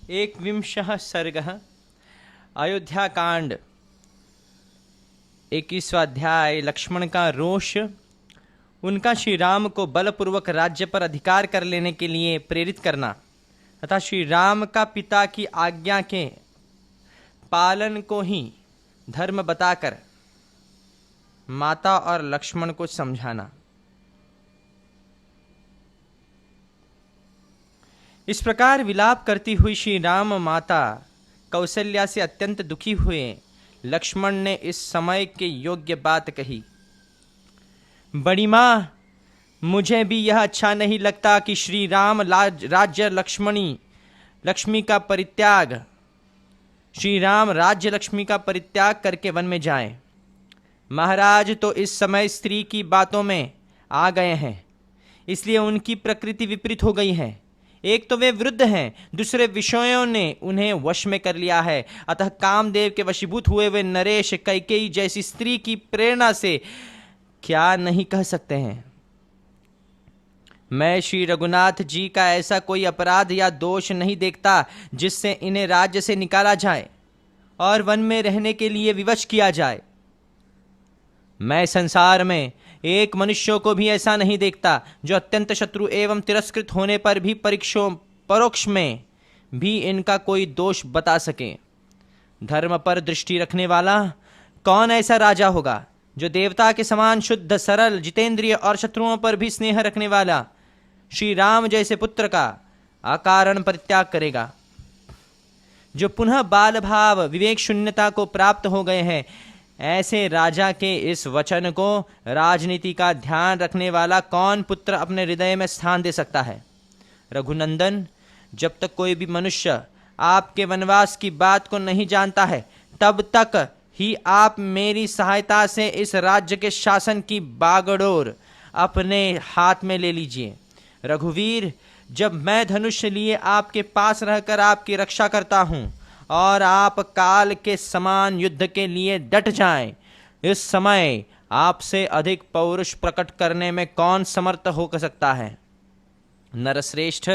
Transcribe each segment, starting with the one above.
एकविंशः सर्गः अयोध्याकांड 21वां अध्याय। लक्ष्मण का रोष। उनका श्री राम को बलपूर्वक राज्य पर अधिकार कर लेने के लिए प्रेरित करना तथा श्री राम का पिता की आज्ञा के पालन को ही धर्म बताकर माता और लक्ष्मण को समझाना। इस प्रकार विलाप करती हुई श्री राम माता कौसल्या से अत्यंत दुखी हुए। लक्ष्मण ने इस समय के योग्य बात कही। बड़ी माँ, मुझे भी यह अच्छा नहीं लगता कि श्री राम राज्य लक्ष्मी का परित्याग करके वन में जाएं। महाराज तो इस समय स्त्री की बातों में आ गए हैं, इसलिए उनकी प्रकृति विपरीत हो गई है। एक तो वे वृद्ध हैं, दूसरे विषयों ने उन्हें वश में कर लिया है। अतः कामदेव के वशीभूत हुए वे नरेश कैकेयी जैसी स्त्री की प्रेरणा से क्या नहीं कह सकते हैं। मैं श्री रघुनाथ जी का ऐसा कोई अपराध या दोष नहीं देखता जिससे इन्हें राज्य से निकाला जाए और वन में रहने के लिए विवश किया जाए। मैं संसार में एक मनुष्य को भी ऐसा नहीं देखता जो अत्यंत शत्रु एवं तिरस्कृत होने पर भी परोक्ष में भी इनका कोई दोष बता सके। धर्म पर दृष्टि रखने वाला कौन ऐसा राजा होगा जो देवता के समान शुद्ध, सरल, जितेंद्रिय और शत्रुओं पर भी स्नेह रखने वाला श्री राम जैसे पुत्र का अकारण परित्याग करेगा। जो पुनः बाल भाव, विवेक शून्यता को प्राप्त हो गए हैं, ऐसे राजा के इस वचन को राजनीति का ध्यान रखने वाला कौन पुत्र अपने हृदय में स्थान दे सकता है। रघुनंदन, जब तक कोई भी मनुष्य आपके वनवास की बात को नहीं जानता है, तब तक ही आप मेरी सहायता से इस राज्य के शासन की बागडोर अपने हाथ में ले लीजिए। रघुवीर, जब मैं धनुष लिए आपके पास रहकर आपकी रक्षा करता हूँ और आप काल के समान युद्ध के लिए डट जाएं, इस समय आपसे अधिक पौरुष प्रकट करने में कौन समर्थ हो सकता है। नरश्रेष्ठ,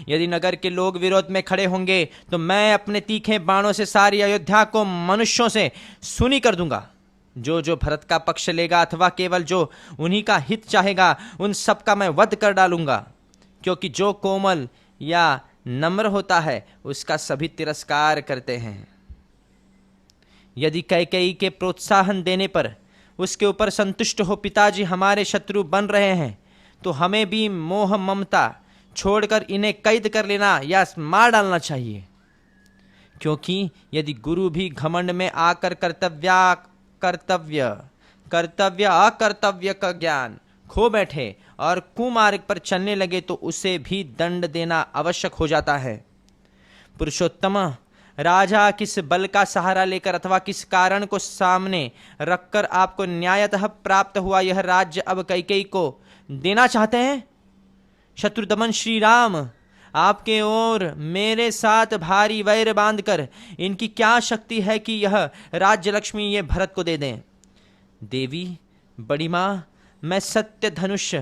यदि नगर के लोग विरोध में खड़े होंगे तो मैं अपने तीखे बाणों से सारी अयोध्या को मनुष्यों से सूनी कर दूंगा। जो भरत का पक्ष लेगा अथवा केवल जो उन्हीं का हित चाहेगा, उन सब का मैं वध कर डालूंगा। क्योंकि जो कोमल या नम्र होता है उसका सभी तिरस्कार करते हैं। यदि कैकेयी के प्रोत्साहन देने पर उसके ऊपर संतुष्ट हो पिताजी हमारे शत्रु बन रहे हैं, तो हमें भी मोह ममता छोड़कर इन्हें कैद कर लेना या मार डालना चाहिए। क्योंकि यदि गुरु भी घमंड में आकर कर्तव्य अकर्तव्य का ज्ञान खो बैठे और कुमार्ग पर चलने लगे तो उसे भी दंड देना आवश्यक हो जाता है। पुरुषोत्तम, राजा किस बल का सहारा लेकर अथवा किस कारण को सामने रखकर आपको न्यायतः प्राप्त हुआ यह राज्य अब कैकेयी को देना चाहते हैं। शत्रुदमन श्री राम, आपके और मेरे साथ भारी वैर बांधकर इनकी क्या शक्ति है कि यह राज्य लक्ष्मी ये भरत को दे दें। देवी, बड़ी माँ, मैं सत्य, धनुष,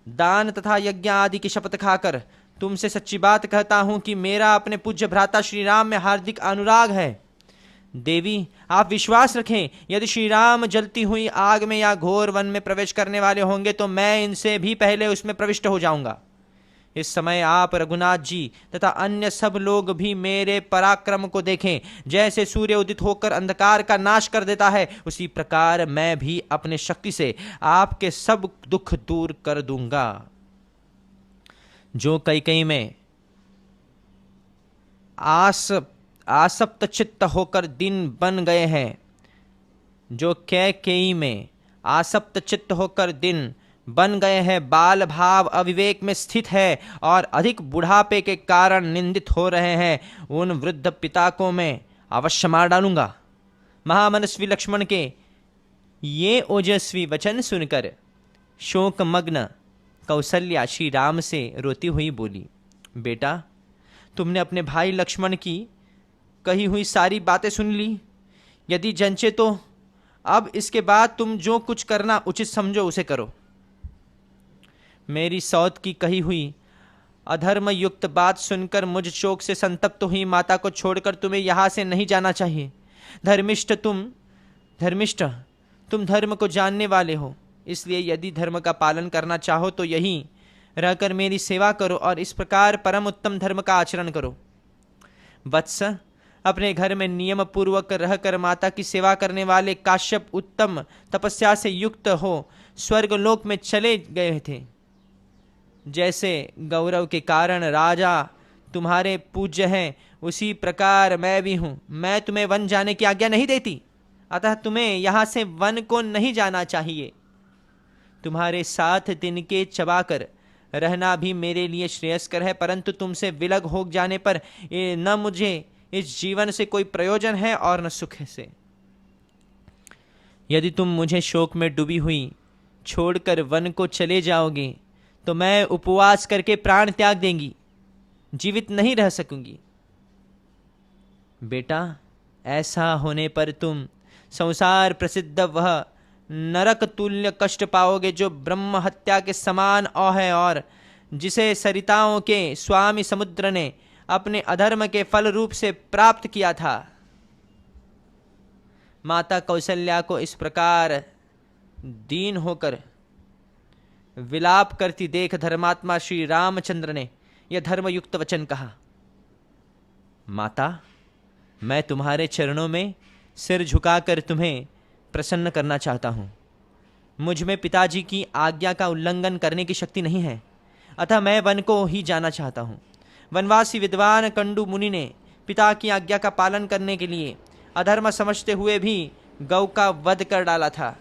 दान तथा यज्ञ आदि की शपथ खाकर तुमसे सच्ची बात कहता हूं कि मेरा अपने पूज्य भ्राता श्री राम में हार्दिक अनुराग है। देवी, आप विश्वास रखें, यदि श्री राम जलती हुई आग में या घोर वन में प्रवेश करने वाले होंगे तो मैं इनसे भी पहले उसमें प्रविष्ट हो जाऊंगा। इस समय आप रघुनाथ जी तथा अन्य सब लोग भी मेरे पराक्रम को देखें। जैसे सूर्य उदित होकर अंधकार का नाश कर देता है, उसी प्रकार मैं भी अपने शक्ति से आपके सब दुख दूर कर दूंगा। जो कैकेयी में आसक्त चित्त होकर दिन बन गए हैं, बाल भाव अविवेक में स्थित है और अधिक बुढ़ापे के कारण निंदित हो रहे हैं, उन वृद्ध पिता को मैं अवश्य मार डालूंगा। महामनस्वी लक्ष्मण के ये ओजस्वी वचन सुनकर शोकमग्न कौसल्या श्री राम से रोती हुई बोली, बेटा, तुमने अपने भाई लक्ष्मण की कही हुई सारी बातें सुन ली। यदि जंचे तो अब इसके बाद तुम जो कुछ करना उचित समझो उसे करो। मेरी सौत की कही हुई अधर्म युक्त बात सुनकर मुझ शोक से संतप्त हुई माता को छोड़कर तुम्हें यहाँ से नहीं जाना चाहिए। धर्मिष्ठ तुम धर्म को जानने वाले हो, इसलिए यदि धर्म का पालन करना चाहो तो यहीं रहकर मेरी सेवा करो और इस प्रकार परम उत्तम धर्म का आचरण करो। वत्स, अपने घर में नियम पूर्वक रहकर माता की सेवा करने वाले काश्यप उत्तम तपस्या से युक्त हो स्वर्ग लोक में चले गए थे। जैसे गौरव के कारण राजा तुम्हारे पूज्य हैं, उसी प्रकार मैं भी हूँ। मैं तुम्हें वन जाने की आज्ञा नहीं देती, अतः तुम्हें यहाँ से वन को नहीं जाना चाहिए। तुम्हारे साथ तिनके चबाकर रहना भी मेरे लिए श्रेयस्कर है, परंतु तुमसे विलग हो जाने पर न मुझे इस जीवन से कोई प्रयोजन है और न सुख से। यदि तुम मुझे शोक में डूबी हुई छोड़कर वन को चले जाओगे तो मैं उपवास करके प्राण त्याग देंगी, जीवित नहीं रह सकूंगी। बेटा, ऐसा होने पर तुम संसार प्रसिद्ध वह नरक तुल्य कष्ट पाओगे जो ब्रह्म हत्या के समान है और जिसे सरिताओं के स्वामी समुद्र ने अपने अधर्म के फल रूप से प्राप्त किया था। माता कौशल्या को इस प्रकार दीन होकर विलाप करती देख धर्मात्मा श्री रामचंद्र ने यह धर्मयुक्त वचन कहा। माता, मैं तुम्हारे चरणों में सिर झुकाकर तुम्हें प्रसन्न करना चाहता हूँ। मुझ में पिताजी की आज्ञा का उल्लंघन करने की शक्ति नहीं है, अतः मैं वन को ही जाना चाहता हूँ। वनवासी विद्वान कंडू मुनि ने पिता की आज्ञा का पालन करने के लिए अधर्म समझते हुए भी गौ का वध कर डाला था।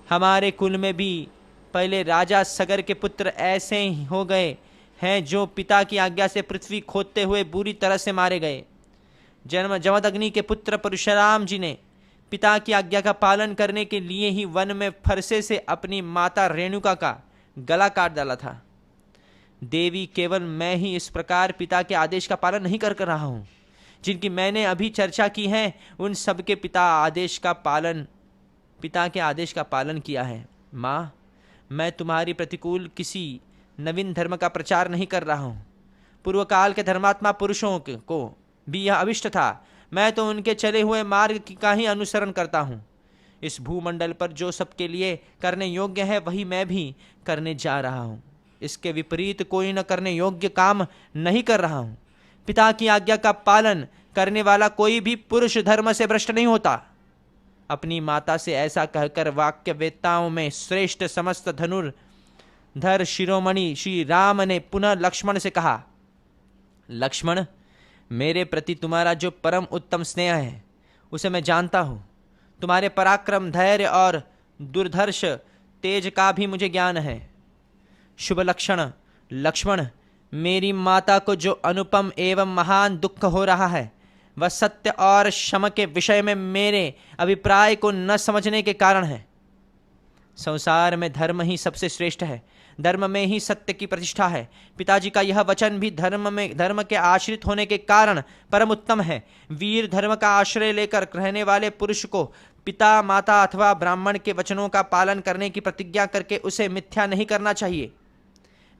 हमारे कुल में भी पहले राजा सगर के पुत्र ऐसे ही हो गए हैं जो पिता की आज्ञा से पृथ्वी खोदते हुए बुरी तरह से मारे गए। जमदग्नि के पुत्र परशुराम जी ने पिता की आज्ञा का पालन करने के लिए ही वन में फरसे से अपनी माता रेणुका का गला काट डाला था। देवी, केवल मैं ही इस प्रकार पिता के आदेश का पालन नहीं कर रहा हूँ। जिनकी मैंने अभी चर्चा की है उन सबके पिता के आदेश का पालन किया है। माँ, मैं तुम्हारी प्रतिकूल किसी नवीन धर्म का प्रचार नहीं कर रहा हूँ। पूर्व काल के धर्मात्मा पुरुषों को भी यह अभिष्ट था। मैं तो उनके चले हुए मार्ग का ही अनुसरण करता हूँ। इस भूमंडल पर जो सबके लिए करने योग्य है वही मैं भी करने जा रहा हूँ। इसके विपरीत कोई न करने योग्य काम नहीं कर रहा हूँ। पिता की आज्ञा का पालन करने वाला कोई भी पुरुष धर्म से भ्रष्ट नहीं होता। अपनी माता से ऐसा कहकर वाक्यवेत्ताओं में श्रेष्ठ समस्त धनुर्धर शिरोमणि श्री राम ने पुनः लक्ष्मण से कहा, लक्ष्मण, मेरे प्रति तुम्हारा जो परम उत्तम स्नेह है उसे मैं जानता हूँ। तुम्हारे पराक्रम, धैर्य और दुर्धर्ष तेज का भी मुझे ज्ञान है। शुभ लक्षण लक्ष्मण, मेरी माता को जो अनुपम एवं महान दुख हो रहा है वह सत्य और क्षमा के विषय में मेरे अभिप्राय को न समझने के कारण है। संसार में धर्म ही सबसे श्रेष्ठ है, धर्म में ही सत्य की प्रतिष्ठा है। पिताजी का यह वचन भी धर्म के आश्रित होने के कारण परम उत्तम है। वीर धर्म का आश्रय लेकर रहने वाले पुरुष को पिता, माता अथवा ब्राह्मण के वचनों का पालन करने की प्रतिज्ञा करके उसे मिथ्या नहीं करना चाहिए।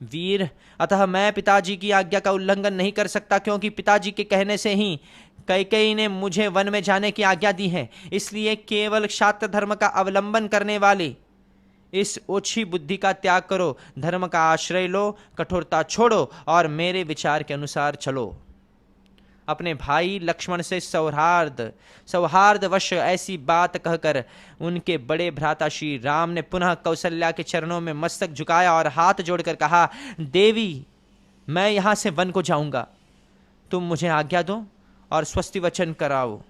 वीर, अतः मैं पिताजी की आज्ञा का उल्लंघन नहीं कर सकता, क्योंकि पिताजी के कहने से ही कैकेयी ने मुझे वन में जाने की आज्ञा दी है। इसलिए केवल क्षात्र धर्म का अवलंबन करने वाले इस ओछी बुद्धि का त्याग करो, धर्म का आश्रय लो, कठोरता छोड़ो और मेरे विचार के अनुसार चलो। अपने भाई लक्ष्मण से सौहार्दवश ऐसी बात कहकर उनके बड़े भ्राता श्री राम ने पुनः कौशल्या के चरणों में मस्तक झुकाया और हाथ जोड़कर कहा, देवी, मैं यहाँ से वन को जाऊँगा। तुम मुझे आज्ञा दो और स्वस्ति वचन कराओ।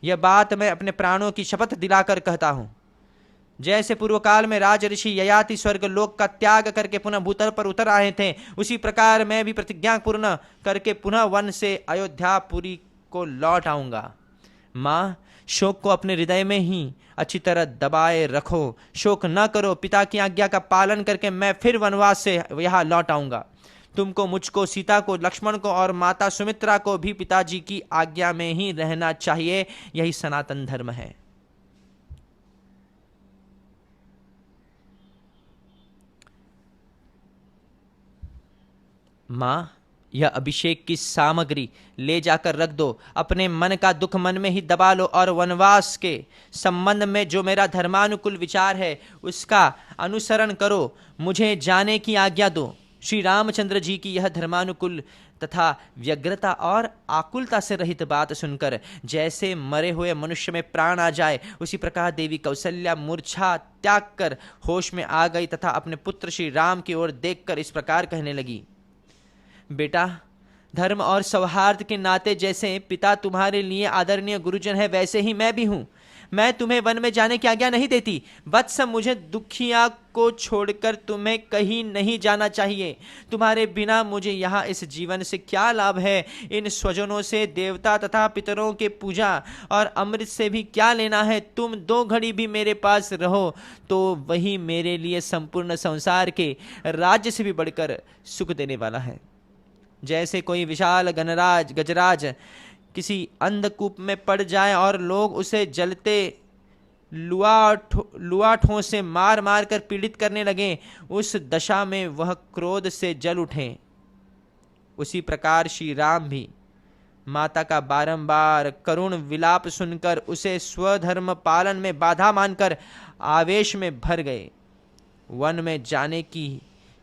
यह बात मैं अपने प्राणों की शपथ दिलाकर कहता हूँ। जैसे पूर्व काल में राज ऋषि ययाति स्वर्ग लोक का त्याग करके पुनः भूतल पर उतर आए थे, उसी प्रकार मैं भी प्रतिज्ञा पूर्ण करके पुनः वन से अयोध्यापुरी को लौट आऊंगा। माँ, शोक को अपने हृदय में ही अच्छी तरह दबाए रखो, शोक न करो। पिता की आज्ञा का पालन करके मैं फिर वनवास से यहाँ लौट आऊंगा। तुमको, मुझको, सीता को, लक्ष्मण को और माता सुमित्रा को भी पिताजी की आज्ञा में ही रहना चाहिए। यही सनातन धर्म है। माँ, यह अभिषेक की सामग्री ले जाकर रख दो, अपने मन का दुख मन में ही दबा लो और वनवास के संबंध में जो मेरा धर्मानुकूल विचार है उसका अनुसरण करो, मुझे जाने की आज्ञा दो। श्री रामचंद्र जी की यह धर्मानुकूल तथा व्यग्रता और आकुलता से रहित बात सुनकर जैसे मरे हुए मनुष्य में प्राण आ जाए, उसी प्रकार देवी कौशल्या मूर्छा त्याग कर होश में आ गई तथा अपने पुत्र श्री राम की ओर देखकर इस प्रकार कहने लगी, बेटा, धर्म और सौहार्द के नाते जैसे पिता तुम्हारे लिए आदरणीय गुरुजन है, वैसे ही मैं भी हूं। मैं तुम्हें वन में जाने की आज्ञा नहीं देती। वत्स, मुझे दुखिया को छोड़कर तुम्हें कहीं नहीं जाना चाहिए। तुम्हारे बिना मुझे यहाँ इस जीवन से क्या लाभ है? इन स्वजनों से, देवता तथा पितरों के पूजा और अमृत से भी क्या लेना है? तुम 2 घड़ी भी मेरे पास रहो तो वही मेरे लिए संपूर्ण संसार के राज्य से भी बढ़कर सुख देने वाला है। जैसे कोई विशाल गजराज किसी अंधकूप में पड़ जाए और लोग उसे जलते लुआठों से मार मार कर पीड़ित करने लगे, उस दशा में वह क्रोध से जल उठे, उसी प्रकार श्री राम भी माता का बारंबार करुण विलाप सुनकर उसे स्वधर्म पालन में बाधा मानकर आवेश में भर गए, वन में जाने की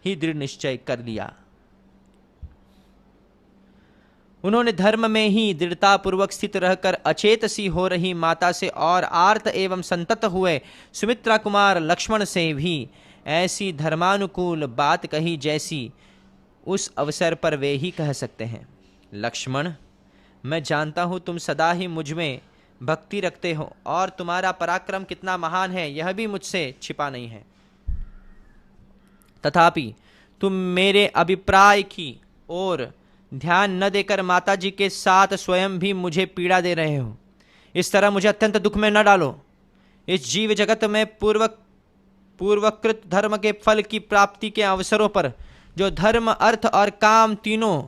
ही दृढ़ निश्चय कर लिया। उन्होंने धर्म में ही दृढ़ता पूर्वक स्थित रहकर अचेत सी हो रही माता से और आर्त एवं संतत हुए सुमित्रा कुमार लक्ष्मण से भी ऐसी धर्मानुकूल बात कही जैसी उस अवसर पर वे ही कह सकते हैं। लक्ष्मण, मैं जानता हूं तुम सदा ही मुझ में भक्ति रखते हो और तुम्हारा पराक्रम कितना महान है यह भी मुझसे छिपा नहीं है। तथापि तुम मेरे अभिप्राय की ओर ध्यान न देकर माताजी के साथ स्वयं भी मुझे पीड़ा दे रहे हो। इस तरह मुझे अत्यंत दुख में न डालो। इस जीव जगत में पूर्वकृत धर्म के फल की प्राप्ति के अवसरों पर जो धर्म, अर्थ और काम तीनों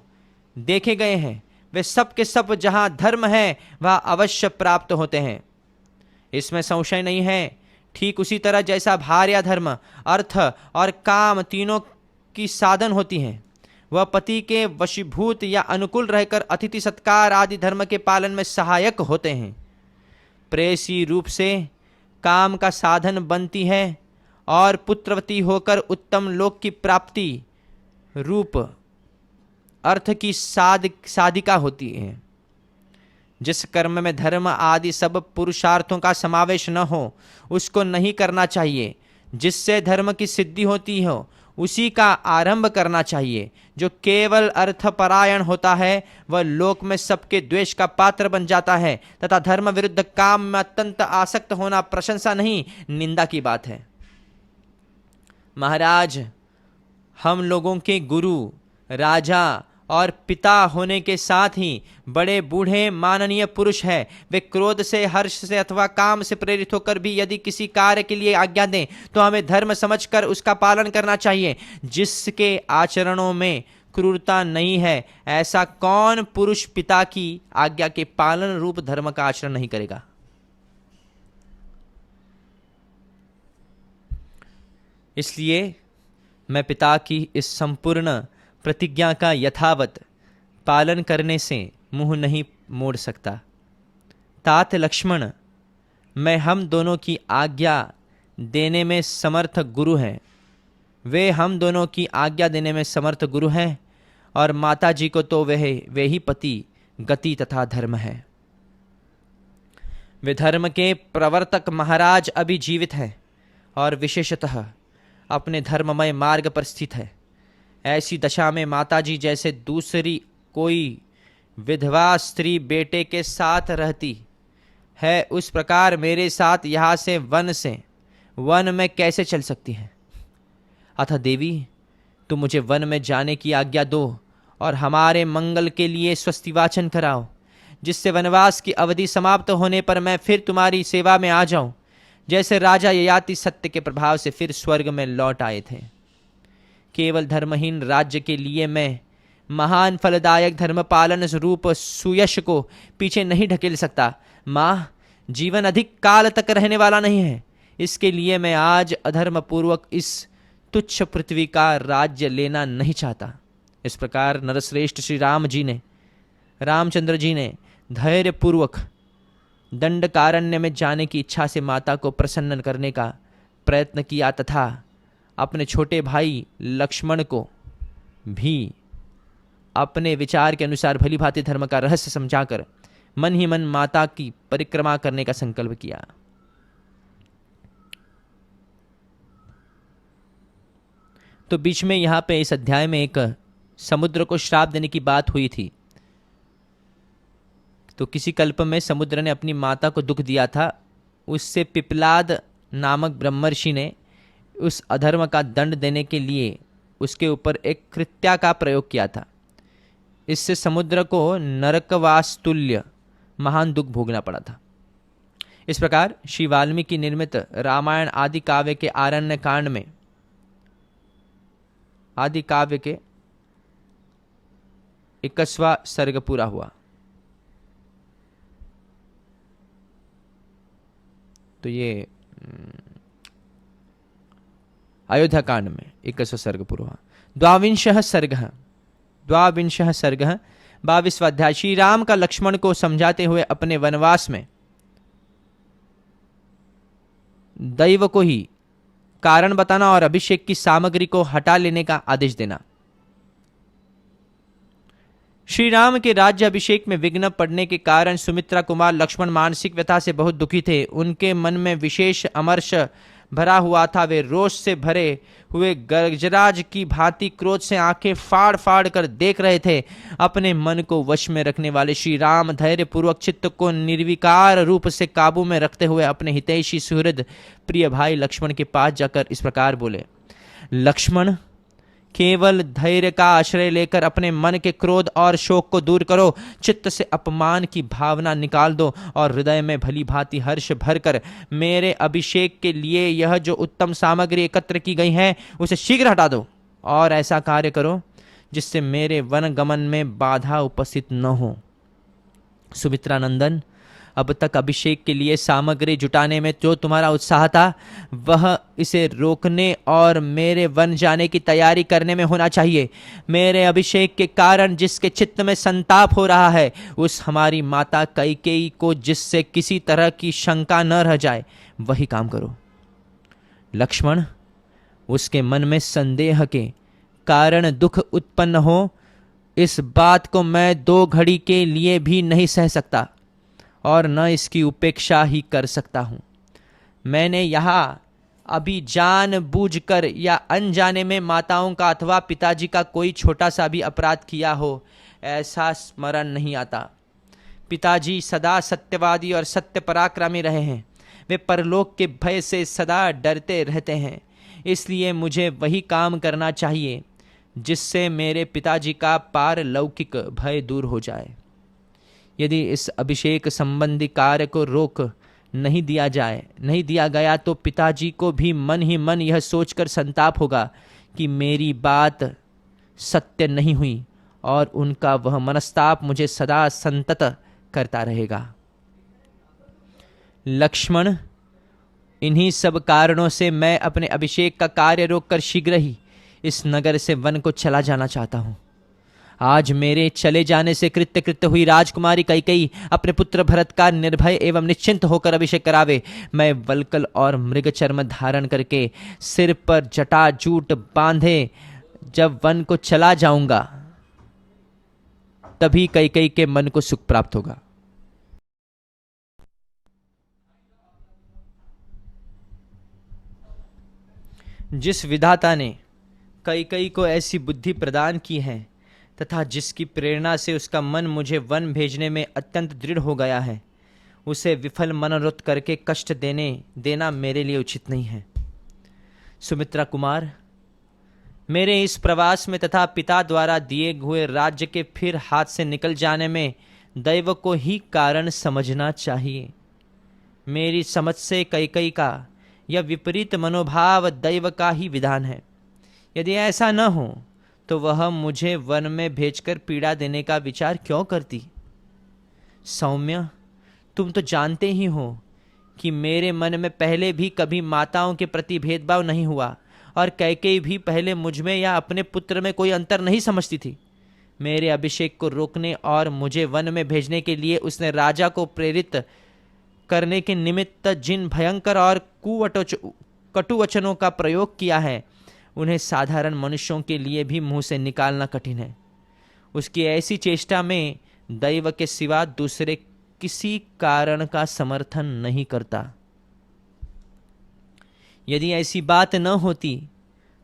देखे गए हैं, वे सब के सब जहाँ धर्म है वह अवश्य प्राप्त होते हैं, इसमें संशय नहीं है। ठीक उसी तरह जैसा भार्या धर्म, अर्थ और काम तीनों की साधन होती हैं, वह पति के वशीभूत या अनुकूल रहकर अतिथि सत्कार आदि धर्म के पालन में सहायक होते हैं। प्रेयसी रूप से काम का साधन बनती है और पुत्रवती होकर उत्तम लोक की प्राप्ति रूप अर्थ की साधिका होती है। जिस कर्म में धर्म आदि सब पुरुषार्थों का समावेश न हो उसको नहीं करना चाहिए। जिससे धर्म की सिद्धि होती हो उसी का आरंभ करना चाहिए। जो केवल अर्थपरायण होता है वह लोक में सबके द्वेष का पात्र बन जाता है तथा धर्म विरुद्ध काम में अत्यंत आसक्त होना प्रशंसा नहीं, निंदा की बात है। महाराज, हम लोगों के गुरु, राजा और पिता होने के साथ ही बड़े बूढ़े माननीय पुरुष हैं। वे क्रोध से, हर्ष से अथवा काम से प्रेरित होकर भी यदि किसी कार्य के लिए आज्ञा दें तो हमें धर्म समझकर उसका पालन करना चाहिए। जिसके आचरणों में क्रूरता नहीं है, ऐसा कौन पुरुष पिता की आज्ञा के पालन रूप धर्म का आचरण नहीं करेगा। इसलिए मैं पिता की इस संपूर्ण प्रतिज्ञा का यथावत पालन करने से मुंह नहीं मोड़ सकता। तात लक्ष्मण, मैं हम दोनों की आज्ञा देने में समर्थ गुरु हैं। वे हम दोनों की आज्ञा देने में समर्थ गुरु हैं और माता जी को तो वे ही पति, गति तथा धर्म है। वे धर्म के प्रवर्तक महाराज अभी जीवित हैं और विशेषतः अपने धर्ममय मार्ग पर स्थित है। ऐसी दशा में माताजी जैसे दूसरी कोई विधवा स्त्री बेटे के साथ रहती है, उस प्रकार मेरे साथ यहाँ से वन में कैसे चल सकती हैं। अतः देवी, तुम मुझे वन में जाने की आज्ञा दो और हमारे मंगल के लिए स्वस्ति वाचन कराओ, जिससे वनवास की अवधि समाप्त होने पर मैं फिर तुम्हारी सेवा में आ जाऊं, जैसे राजा ययाति सत्य के प्रभाव से फिर स्वर्ग में लौट आए थे। केवल धर्महीन राज्य के लिए मैं महान फलदायक धर्म पालन रूप सुयश को पीछे नहीं ढकेल सकता। माँ, जीवन अधिक काल तक रहने वाला नहीं है, इसके लिए मैं आज अधर्म पूर्वक इस तुच्छ पृथ्वी का राज्य लेना नहीं चाहता। इस प्रकार नरश्रेष्ठ श्री रामचंद्र जी ने धैर्य पूर्वक दंडकारण्य में जाने की इच्छा से माता को प्रसन्न करने का प्रयत्न किया तथा अपने छोटे भाई लक्ष्मण को भी अपने विचार के अनुसार भली भांति धर्म का रहस्य समझाकर मन ही मन माता की परिक्रमा करने का संकल्प किया। तो बीच में यहां पे इस अध्याय में एक समुद्र को श्राप देने की बात हुई थी। तो किसी कल्प में समुद्र ने अपनी माता को दुख दिया था, उससे पिपलाद नामक ब्रह्मर्षि ने उस अधर्म का दंड देने के लिए उसके ऊपर एक कृत्या का प्रयोग किया था। इससे समुद्र को नरकवास तुल्य महान दुख भोगना पड़ा था। इस प्रकार श्री वाल्मीकि निर्मित रामायण आदि काव्य के आरण्य कांड में आदि काव्य के 21वां सर्ग पूरा हुआ। तो ये अयोध्या कांड में 21वां सर्ग पूरा हुआ। द्वाविंशः सर्ग 22वां अध्याय। श्री राम का लक्ष्मण को समझाते हुए अपने वनवास में दैव को ही कारण बताना और अभिषेक की सामग्री को हटा लेने का आदेश देना। श्री राम के राज्य अभिषेक में विघ्न पड़ने के कारण सुमित्रा कुमार लक्ष्मण मानसिक व्यथा से बहुत दुखी थे। उनके मन में विशेष अमर्ष भरा हुआ था। वे रोष से भरे हुए गजराज की भांति क्रोध से आंखें फाड़ फाड़ कर देख रहे थे। अपने मन को वश में रखने वाले श्री राम धैर्य पूर्वक चित्त को निर्विकार रूप से काबू में रखते हुए अपने हितैषी सुहृद प्रिय भाई लक्ष्मण के पास जाकर इस प्रकार बोले, लक्ष्मण, केवल धैर्य का आश्रय लेकर अपने मन के क्रोध और शोक को दूर करो। चित्त से अपमान की भावना निकाल दो और हृदय में भली भांति हर्ष भरकर मेरे अभिषेक के लिए यह जो उत्तम सामग्री एकत्र की गई है उसे शीघ्र हटा दो और ऐसा कार्य करो जिससे मेरे वन गमन में बाधा उपस्थित न हो। सुमित्रा नंदन, अब तक अभिषेक के लिए सामग्री जुटाने में जो तुम्हारा उत्साह था वह इसे रोकने और मेरे वन जाने की तैयारी करने में होना चाहिए। मेरे अभिषेक के कारण जिसके चित्त में संताप हो रहा है उस हमारी माता कैकेयी को जिससे किसी तरह की शंका न रह जाए वही काम करो। लक्ष्मण, उसके मन में संदेह के कारण दुख उत्पन्न हो इस बात को मैं 2 घड़ी के लिए भी नहीं सह सकता और न इसकी उपेक्षा ही कर सकता हूँ। मैंने यहाँ अभी जानबूझकर या अनजाने में माताओं का अथवा पिताजी का कोई छोटा सा भी अपराध किया हो ऐसा स्मरण नहीं आता। पिताजी सदा सत्यवादी और सत्य पराक्रमी रहे हैं। वे परलोक के भय से सदा डरते रहते हैं। इसलिए मुझे वही काम करना चाहिए जिससे मेरे पिताजी का पारलौकिक भय दूर हो जाए। यदि इस अभिषेक संबंधी कार्य को रोक नहीं दिया गया तो पिताजी को भी मन ही मन यह सोचकर संताप होगा कि मेरी बात सत्य नहीं हुई और उनका वह मनस्ताप मुझे सदा संतत करता रहेगा। लक्ष्मण, इन्हीं सब कारणों से मैं अपने अभिषेक का कार्य रोककर शीघ्र ही इस नगर से वन को चला जाना चाहता हूँ। आज मेरे चले जाने से कृत्य हुई राजकुमारी कैकेयी अपने पुत्र भरत का निर्भय एवं निश्चिंत होकर अभिषेक करावे। मैं वल्कल और मृग चर्म धारण करके सिर पर जटाजूट बांधे जब वन को चला जाऊंगा तभी कैकेयी के मन को सुख प्राप्त होगा। जिस विधाता ने कैकेयी को ऐसी बुद्धि प्रदान की है तथा जिसकी प्रेरणा से उसका मन मुझे वन भेजने में अत्यंत दृढ़ हो गया है उसे विफल मनोरथ करके कष्ट देना मेरे लिए उचित नहीं है। सुमित्रा कुमार, मेरे इस प्रवास में तथा पिता द्वारा दिए हुए राज्य के फिर हाथ से निकल जाने में दैव को ही कारण समझना चाहिए। मेरी समझ से कैकेयी का यह विपरीत मनोभाव दैव का ही विधान है। यदि ऐसा न हो तो वह मुझे वन में भेजकर पीड़ा देने का विचार क्यों करती? सौम्य, तुम तो जानते ही हो कि मेरे मन में पहले भी कभी माताओं के प्रति भेदभाव नहीं हुआ और कैकेयी भी पहले मुझ में या अपने पुत्र में कोई अंतर नहीं समझती थी। मेरे अभिषेक को रोकने और मुझे वन में भेजने के लिए उसने राजा को प्रेरित करने के निमित्त जिन भयंकर और कटु वचनों का प्रयोग किया है, उन्हें साधारण मनुष्यों के लिए भी मुंह से निकालना कठिन है। उसकी ऐसी चेष्टा में दैव के सिवा दूसरे किसी कारण का समर्थन नहीं करता। यदि ऐसी बात न होती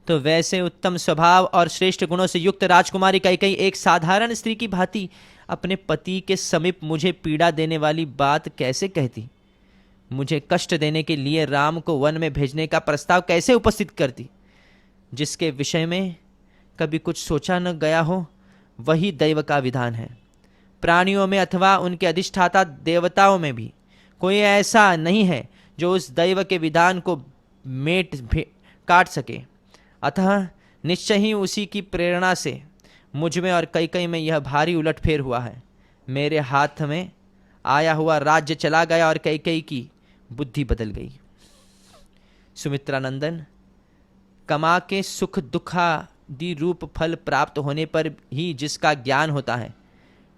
तो वैसे उत्तम स्वभाव और श्रेष्ठ गुणों से युक्त राजकुमारी कैकेयी एक साधारण स्त्री की भांति अपने पति के समीप मुझे पीड़ा देने वाली बात कैसे कहती, मुझे कष्ट देने के लिए राम को वन में भेजने का प्रस्ताव कैसे उपस्थित करती। जिसके विषय में कभी कुछ सोचा न गया हो, वही दैव का विधान है। प्राणियों में अथवा उनके अधिष्ठाता देवताओं में भी कोई ऐसा नहीं है जो उस दैव के विधान को काट सके। अतः निश्चय ही उसी की प्रेरणा से मुझ में और कैकेयी में यह भारी उलटफेर हुआ है। मेरे हाथ में आया हुआ राज्य चला गया और कैकेयी की बुद्धि बदल गई। सुमित्रा नंदन, कमा के सुख दुखादि रूप फल प्राप्त होने पर ही जिसका ज्ञान होता है,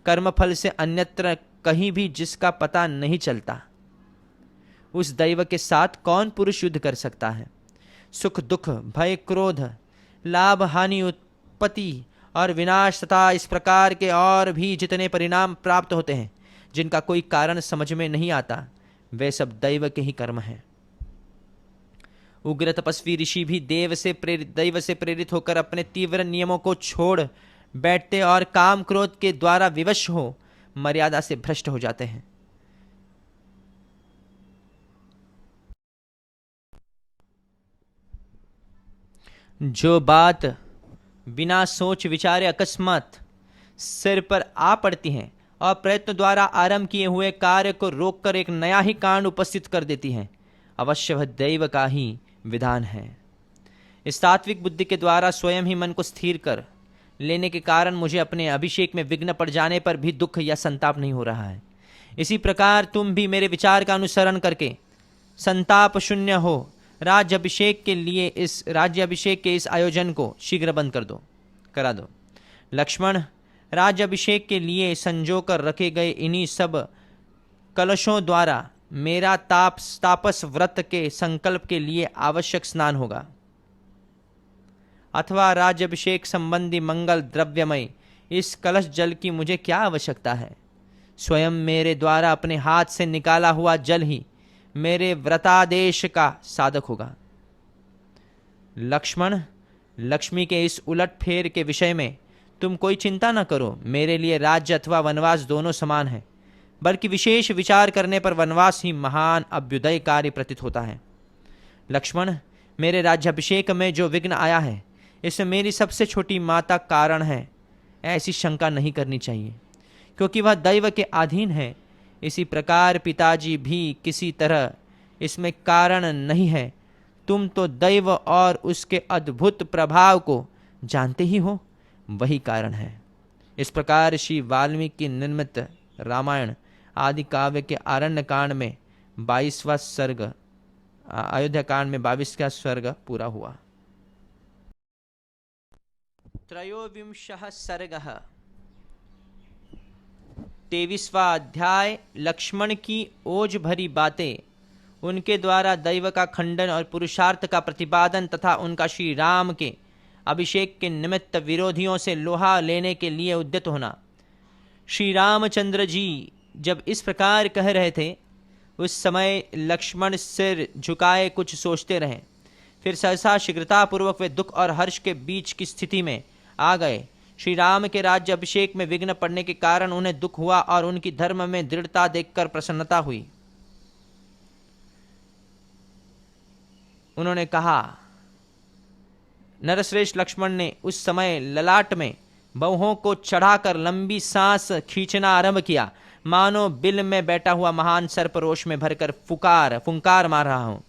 कर्म फल से अन्यत्र कहीं भी जिसका पता नहीं चलता, उस दैव के साथ कौन पुरुष युद्ध कर सकता है। सुख दुख, भय क्रोध, लाभ हानि, उत्पत्ति और विनाश तथा इस प्रकार के और भी जितने परिणाम प्राप्त होते हैं जिनका कोई कारण समझ में नहीं आता, वे सब दैव के ही कर्म हैं। उग्र तपस्वी ऋषि भी दैव से प्रेरित होकर अपने तीव्र नियमों को छोड़ बैठते और काम क्रोध के द्वारा विवश हो मर्यादा से भ्रष्ट हो जाते हैं। जो बात बिना सोच विचारे अकस्मात सिर पर आ पड़ती हैं और प्रयत्न द्वारा आरंभ किए हुए कार्य को रोककर एक नया ही कांड उपस्थित कर देती हैं, अवश्य वह दैव का ही विधान है। इस तात्विक बुद्धि के द्वारा स्वयं ही मन को स्थिर कर लेने के कारण मुझे अपने अभिषेक में विघ्न पड़ जाने पर भी दुख या संताप नहीं हो रहा है। इसी प्रकार तुम भी मेरे विचार का अनुसरण करके संताप शून्य हो राज्याभिषेक के इस आयोजन को शीघ्र बंद करा दो। लक्ष्मण, राज्याभिषेक के लिए संजो कर रखे गए इन्हीं सब कलशों द्वारा मेरा तापस व्रत के संकल्प के लिए आवश्यक स्नान होगा, अथवा राज्याभिषेक संबंधी मंगल द्रव्यमय इस कलश जल की मुझे क्या आवश्यकता है। स्वयं मेरे द्वारा अपने हाथ से निकाला हुआ जल ही मेरे व्रतादेश का साधक होगा। लक्ष्मण, लक्ष्मी के इस उलट फेर के विषय में तुम कोई चिंता न करो। मेरे लिए राज्य अथवा वनवास दोनों समान है, बल्कि विशेष विचार करने पर वनवास ही महान अभ्युदय कार्य प्रतीत होता है। लक्ष्मण, मेरे राज्याभिषेक में जो विघ्न आया है, इसमें मेरी सबसे छोटी माता कारण है, ऐसी शंका नहीं करनी चाहिए, क्योंकि वह दैव के अधीन है। इसी प्रकार पिताजी भी किसी तरह इसमें कारण नहीं है। तुम तो दैव और उसके अद्भुत प्रभाव को जानते ही हो, वही कारण है। इस प्रकार श्री वाल्मीकि निर्मित रामायण आदि काव्य के आरण्य कांड में 22वां सर्ग, अयोध्या कांड में 22वां सर्ग पूरा हुआ। त्रयोविंशः सर्गः, 23वां अध्याय। लक्ष्मण की ओज भरी बातें, उनके द्वारा दैव का खंडन और पुरुषार्थ का प्रतिपादन तथा उनका श्री राम के अभिषेक के निमित्त विरोधियों से लोहा लेने के लिए उद्यत होना। श्री रामचंद्र जी जब इस प्रकार कह रहे थे, उस समय लक्ष्मण सिर झुकाए कुछ सोचते रहे। फिर सहसा शीघ्रतापूर्वक वे दुख और हर्ष के बीच की स्थिति में आ गए। श्री राम के राज्य अभिषेक में विघ्न पड़ने के कारण उन्हें दुख हुआ और उनकी धर्म में दृढ़ता देखकर प्रसन्नता हुई। उन्होंने कहा, नरश्रेष्ठ लक्ष्मण ने उस समय ललाट में बहुओं को चढ़ाकर लंबी सांस खींचना आरंभ किया, मानो बिल में बैठा हुआ महान सर्प रोष में भरकर फुंकार मार रहा हो।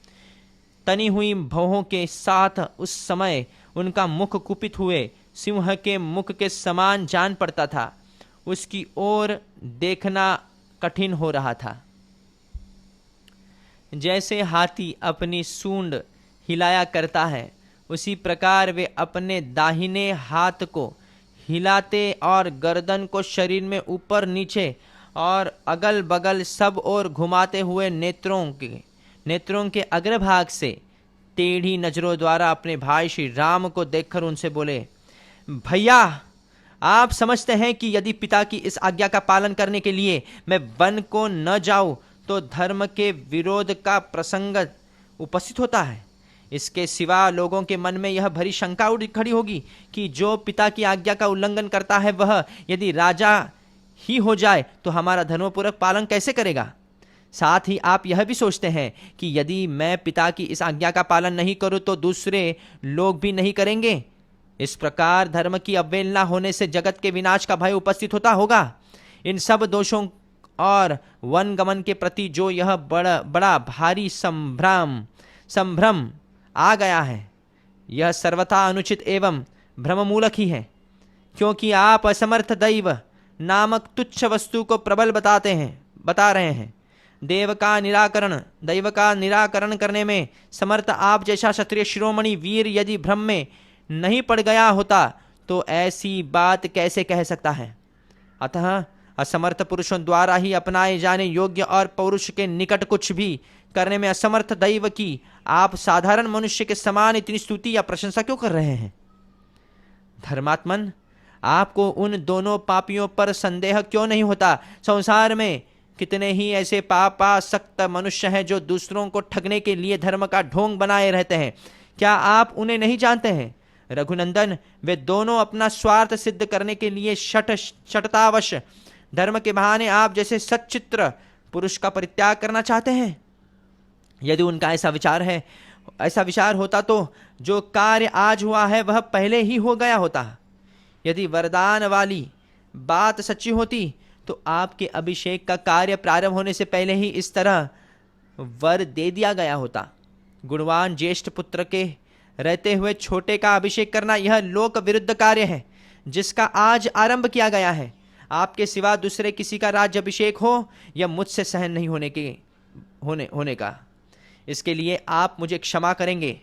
तनी हुई भौहों के साथ उस समय उनका मुख कुपित हुए सिंह के मुख के समान जान पड़ता था। उसकी ओर देखना कठिन हो रहा था। जैसे हाथी अपनी सूंड हिलाया करता है, उसी प्रकार वे अपने दाहिने हाथ को हिलाते और गर्दन को शरीर में ऊपर नीचे और अगल बगल सब ओर घुमाते हुए नेत्रों के अग्रभाग से टेढ़ी नजरों द्वारा अपने भाई श्री राम को देखकर उनसे बोले, भैया, आप समझते हैं कि यदि पिता की इस आज्ञा का पालन करने के लिए मैं वन को न जाऊं तो धर्म के विरोध का प्रसंग उपस्थित होता है। इसके सिवा लोगों के मन में यह भरी शंका उठ खड़ी होगी कि जो पिता की आज्ञा का उल्लंघन करता है वह यदि राजा ही हो जाए तो हमारा धर्मपूर्वक पालन कैसे करेगा। साथ ही आप यह भी सोचते हैं कि यदि मैं पिता की इस आज्ञा का पालन नहीं करूं तो दूसरे लोग भी नहीं करेंगे। इस प्रकार धर्म की अवहेलना होने से जगत के विनाश का भय उपस्थित होता होगा। इन सब दोषों और वन गमन के प्रति जो यह बड़ा भारी संभ्रम आ गया है, यह सर्वथा अनुचित एवं भ्रममूलक ही है, क्योंकि आप असमर्थ दैव नामक तुच्छ वस्तु को प्रबल बता रहे हैं। दैव का निराकरण करने में समर्थ आप जैसा क्षत्रिय शिरोमणि वीर यदि भ्रम में नहीं पड़ गया होता तो ऐसी बात कैसे कह सकता है। अतः असमर्थ पुरुषों द्वारा ही अपनाए जाने योग्य और पौरुष के निकट कुछ भी करने में असमर्थ दैव की आप साधारण मनुष्य के समान इतनी स्तुति या प्रशंसा क्यों कर रहे हैं। धर्मात्मन, आपको उन दोनों पापियों पर संदेह क्यों नहीं होता। संसार में कितने ही ऐसे पापासक्त मनुष्य हैं जो दूसरों को ठगने के लिए धर्म का ढोंग बनाए रहते हैं। क्या आप उन्हें नहीं जानते हैं। रघुनंदन, वे दोनों अपना स्वार्थ सिद्ध करने के लिए शठतावश धर्म के बहाने आप जैसे सच्चित्र पुरुष का परित्याग करना चाहते हैं। यदि उनका ऐसा विचार होता तो जो कार्य आज हुआ है वह पहले ही हो गया होता। यदि वरदान वाली बात सच्ची होती तो आपके अभिषेक का कार्य प्रारंभ होने से पहले ही इस तरह वर दे दिया गया होता। गुणवान ज्येष्ठ पुत्र के रहते हुए छोटे का अभिषेक करना यह लोक विरुद्ध कार्य है जिसका आज आरंभ किया गया है। आपके सिवा दूसरे किसी का राज्य अभिषेक हो यह मुझसे सहन नहीं होने का। इसके लिए आप मुझे क्षमा करेंगे।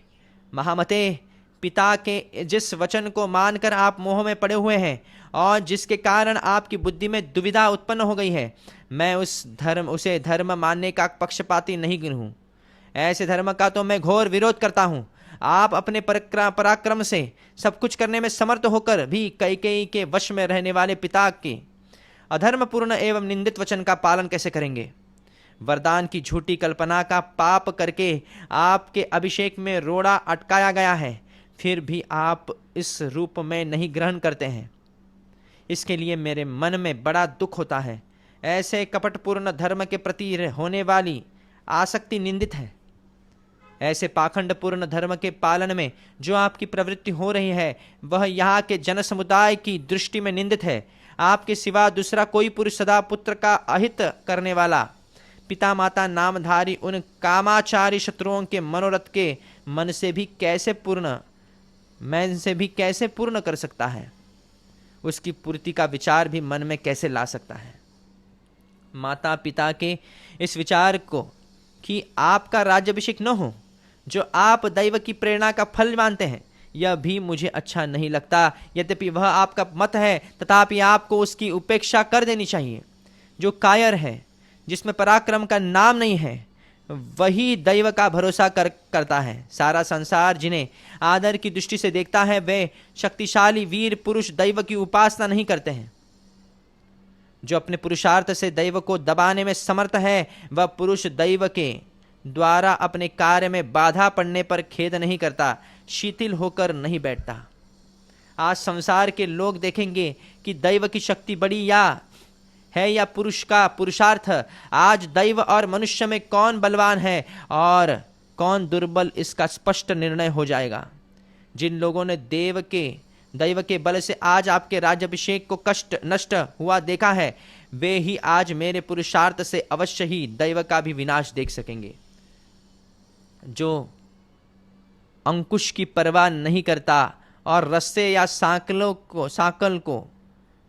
महामते, पिता के जिस वचन को मानकर आप मोह में पड़े हुए हैं और जिसके कारण आपकी बुद्धि में दुविधा उत्पन्न हो गई है, मैं उसे धर्म मानने का पक्षपाती नहीं हूँ। ऐसे धर्म का तो मैं घोर विरोध करता हूँ। आप अपने पराक्रम से सब कुछ करने में समर्थ होकर भी कैकेयी के वश में रहने वाले पिता के अधर्मपूर्ण एवं निंदित वचन का पालन कैसे करेंगे। वरदान की झूठी कल्पना का पाप करके आपके अभिषेक में रोड़ा अटकाया गया है, फिर भी आप इस रूप में नहीं ग्रहण करते हैं। इसके लिए मेरे मन में बड़ा दुख होता है। ऐसे कपटपूर्ण धर्म के प्रति होने वाली आसक्ति निंदित है। ऐसे पाखंडपूर्ण धर्म के पालन में जो आपकी प्रवृत्ति हो रही है वह यहाँ के जन समुदाय की दृष्टि में निंदित है। आपके सिवा दूसरा कोई पुरुष सदा पुत्र का अहित करने वाला पिता माता नामधारी उन कामाचारी शत्रुओं के मनोरथ के मन से भी कैसे पूर्ण कर सकता है। उसकी पूर्ति का विचार भी मन में कैसे ला सकता है। माता पिता के इस विचार को कि आपका राज्याभिषेक न हो जो आप दैव की प्रेरणा का फल मानते हैं, यह भी मुझे अच्छा नहीं लगता। यद्यपि वह आपका मत है तथापि आपको उसकी उपेक्षा कर देनी चाहिए। जो कायर है, जिसमें पराक्रम का नाम नहीं है, वही दैव का भरोसा करता है। सारा संसार जिन्हें आदर की दृष्टि से देखता है वे शक्तिशाली वीर पुरुष दैव की उपासना नहीं करते हैं। जो अपने पुरुषार्थ से दैव को दबाने में समर्थ है वह पुरुष दैव के द्वारा अपने कार्य में बाधा पड़ने पर खेद नहीं करता, शिथिल होकर नहीं बैठता। आज संसार के लोग देखेंगे कि दैव की शक्ति बड़ी या पुरुष का पुरुषार्थ। आज दैव और मनुष्य में कौन बलवान है और कौन दुर्बल, इसका स्पष्ट निर्णय हो जाएगा। जिन लोगों ने दैव के बल से आज आपके राज्याभिषेक को नष्ट हुआ देखा है, वे ही आज मेरे पुरुषार्थ से अवश्य ही दैव का भी विनाश देख सकेंगे। जो अंकुश की परवाह नहीं करता और रस्से या सांकल को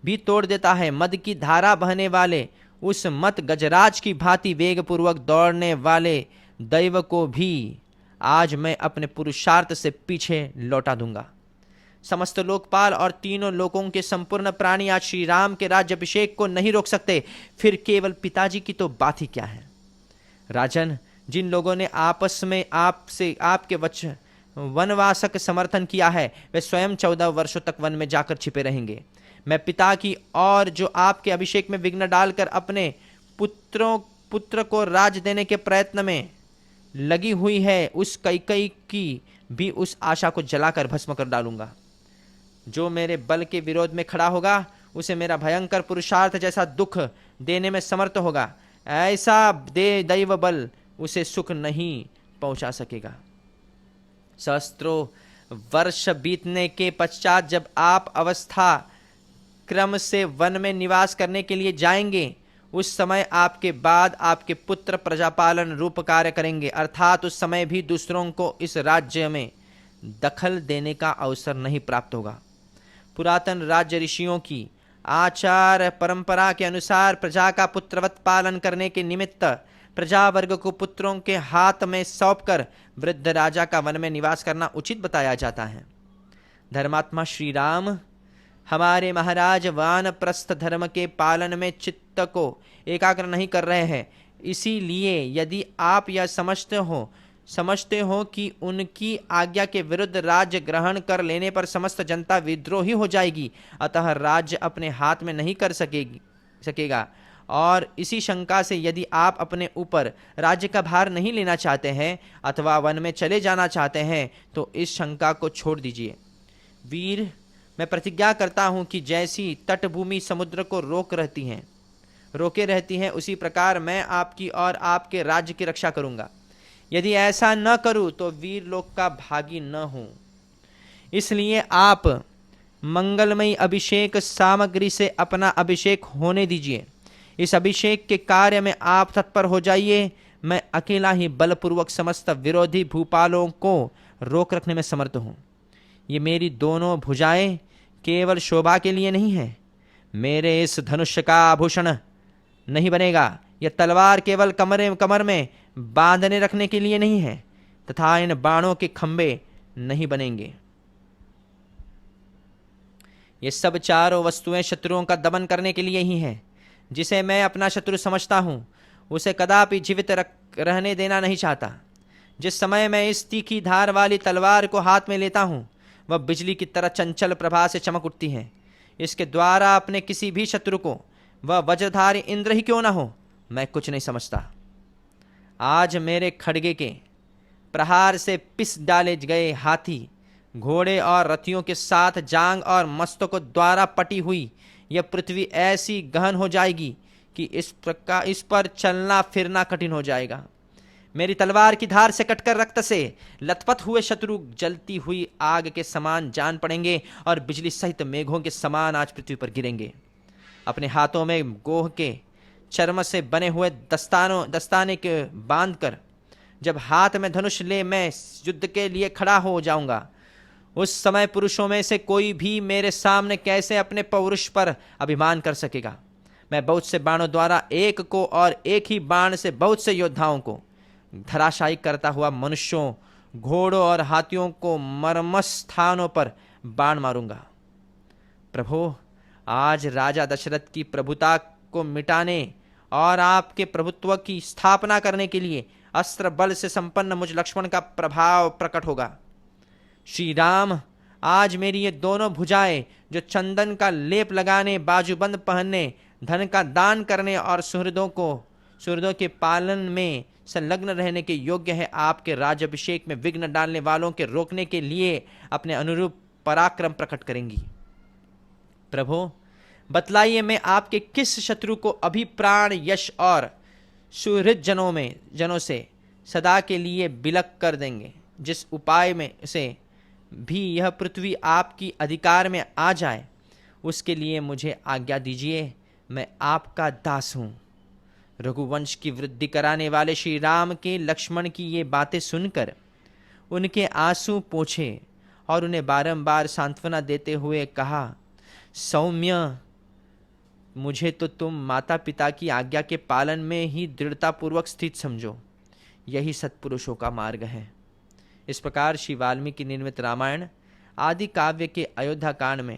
भी तोड़ देता है, मद की धारा बहने वाले उस मत गजराज की भांति वेग पूर्वक दौड़ने वाले दैव को भी आज मैं अपने पुरुषार्थ से पीछे लौटा दूंगा। समस्त लोकपाल और तीनों लोकों के संपूर्ण प्राणी आज श्री राम के राज्याभिषेक को नहीं रोक सकते, फिर केवल पिताजी की तो बात ही क्या है। राजन, जिन लोगों ने आपस में आपसे आपके वनवासक समर्थन किया है, वे स्वयं 14 वर्षों तक वन में जाकर छिपे रहेंगे। मैं पिता की और जो आपके अभिषेक में विघ्न डालकर अपने पुत्र को राज देने के प्रयत्न में लगी हुई है, उस कैकई की भी उस आशा को जलाकर भस्म कर डालूंगा। जो मेरे बल के विरोध में खड़ा होगा, उसे मेरा भयंकर पुरुषार्थ जैसा दुख देने में समर्थ होगा। ऐसा दैव बल उसे सुख नहीं पहुंचा सकेगा। सहस्त्रों वर्ष बीतने के पश्चात जब आप अवस्था क्रम से वन में निवास करने के लिए जाएंगे, उस समय आपके बाद आपके पुत्र प्रजापालन रूप कार्य करेंगे, अर्थात उस समय भी दूसरों को इस राज्य में दखल देने का अवसर नहीं प्राप्त होगा। पुरातन राज्य ऋषियों की आचार परंपरा के अनुसार प्रजा का पुत्रवत पालन करने के निमित्त प्रजा वर्ग को पुत्रों के हाथ में सौंपकर वृद्ध राजा का वन में निवास करना उचित बताया जाता है। धर्मात्मा श्री राम हमारे महाराज वानप्रस्थ धर्म के पालन में चित्त को एकाग्र नहीं कर रहे हैं। इसीलिए यदि आप यह समझते हो कि उनकी आज्ञा के विरुद्ध राज्य ग्रहण कर लेने पर समस्त जनता विद्रोही हो जाएगी, अतः राज्य अपने हाथ में नहीं कर सकेगा, और इसी शंका से यदि आप अपने ऊपर राज्य का भार नहीं लेना चाहते हैं अथवा वन में चले जाना चाहते हैं, तो इस शंका को छोड़ दीजिए। वीर, मैं प्रतिज्ञा करता हूं कि जैसी तटभूमि समुद्र को रोके रहती है, उसी प्रकार मैं आपकी और आपके राज्य की रक्षा करूंगा। यदि ऐसा न करूं तो वीर लोक का भागी न हूं। इसलिए आप मंगलमयी अभिषेक सामग्री से अपना अभिषेक होने दीजिए। इस अभिषेक के कार्य में आप तत्पर हो जाइए। मैं अकेला ही बलपूर्वक समस्त विरोधी भूपालों को रोक रखने में समर्थ हूं। ये मेरी दोनों भुजाएं केवल शोभा के लिए नहीं है। मेरे इस धनुष का आभूषण नहीं बनेगा। यह तलवार केवल कमर में बांधने रखने के लिए नहीं है, तथा इन बाणों के खंभे नहीं बनेंगे। ये सब चारों वस्तुएं शत्रुओं का दमन करने के लिए ही हैं। जिसे मैं अपना शत्रु समझता हूं, उसे कदापि जीवित रहने देना नहीं चाहता। जिस समय मैं इस तीखी धार वाली तलवार को हाथ में लेता हूं, वह बिजली की तरह चंचल प्रभा से चमक उठती है। इसके द्वारा अपने किसी भी शत्रु को, वह वज्रधारी इंद्र ही क्यों ना हो, मैं कुछ नहीं समझता। आज मेरे खड़गे के प्रहार से पिस डाले गए हाथी, घोड़े और रथियों के साथ जांग और मस्तकों द्वारा पटी हुई यह पृथ्वी ऐसी गहन हो जाएगी कि इस पर चलना फिरना कठिन हो जाएगा। मेरी तलवार की धार से कटकर रक्त से लथपथ हुए शत्रु जलती हुई आग के समान जान पड़ेंगे और बिजली सहित मेघों के समान आज पृथ्वी पर गिरेंगे। अपने हाथों में गोह के चर्म से बने हुए दस्ताने के बांधकर जब हाथ में धनुष ले मैं युद्ध के लिए खड़ा हो जाऊंगा, उस समय पुरुषों में से कोई भी मेरे सामने कैसे अपने पौरुष पर अभिमान कर सकेगा। मैं बहुत से बाणों द्वारा एक को और एक ही बाण से बहुत से योद्धाओं को धराशायी करता हुआ मनुष्यों, घोड़ों और हाथियों को मर्मस्थानों पर बाण मारूंगा। प्रभु, आज राजा दशरथ की प्रभुता को मिटाने और आपके प्रभुत्व की स्थापना करने के लिए अस्त्र बल से संपन्न मुझ लक्ष्मण का प्रभाव प्रकट होगा। श्री राम, आज मेरी ये दोनों भुजाएं जो चंदन का लेप लगाने, बाजूबंद पहनने, धन का दान करने और सुहृदों के पालन में संलग्न रहने के योग्य है, आपके राज्याभिषेक में विघ्न डालने वालों के रोकने के लिए अपने अनुरूप पराक्रम प्रकट करेंगी। प्रभु, बतलाइए, मैं आपके किस शत्रु को अभी प्राण, यश और सुहृद जनों से सदा के लिए बिलक कर देंगे। जिस उपाय में से भी यह पृथ्वी आपकी अधिकार में आ जाए, उसके लिए मुझे आज्ञा दीजिए। मैं आपका दास हूँ। रघुवंश की वृद्धि कराने वाले श्री राम के लक्ष्मण की ये बातें सुनकर उनके आंसू पोंछे और उन्हें बारंबार सांत्वना देते हुए कहा, सौम्य, मुझे तो तुम माता पिता की आज्ञा के पालन में ही दृढ़तापूर्वक स्थित समझो। यही सत्पुरुषों का मार्ग है। इस प्रकार श्री वाल्मीकि निर्मित रामायण आदि काव्य के अयोध्या कांड में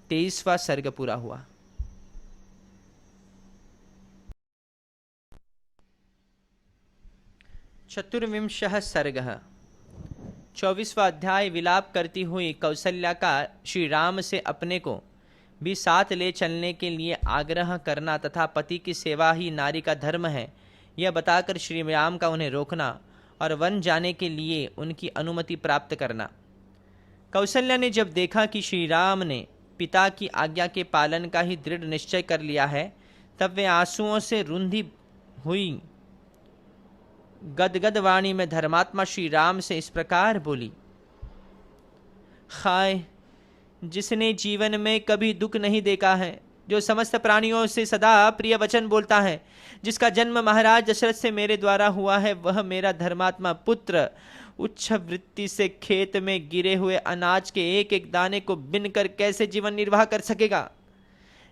23वां सर्ग पूरा हुआ। चतुर्विंशः सर्गः। 24वां अध्याय। विलाप करती हुई कौसल्या का श्री राम से अपने को भी साथ ले चलने के लिए आग्रह करना तथा पति की सेवा ही नारी का धर्म है, यह बताकर श्री राम का उन्हें रोकना और वन जाने के लिए उनकी अनुमति प्राप्त करना। कौसल्या ने जब देखा कि श्री राम ने पिता की आज्ञा के पालन का ही दृढ़ निश्चय कर लिया है, तब वे आंसुओं से रुंधी हुई गदगद वाणी में धर्मात्मा श्री राम से इस प्रकार बोली। हाय, जिसने जीवन में कभी दुख नहीं देखा है, जो समस्त प्राणियों से सदा प्रिय वचन बोलता है, जिसका जन्म महाराज दशरथ से मेरे द्वारा हुआ है, वह मेरा धर्मात्मा पुत्र उच्च वृत्ति से खेत में गिरे हुए अनाज के एक एक दाने को बिन कर कैसे जीवन निर्वाह कर सकेगा?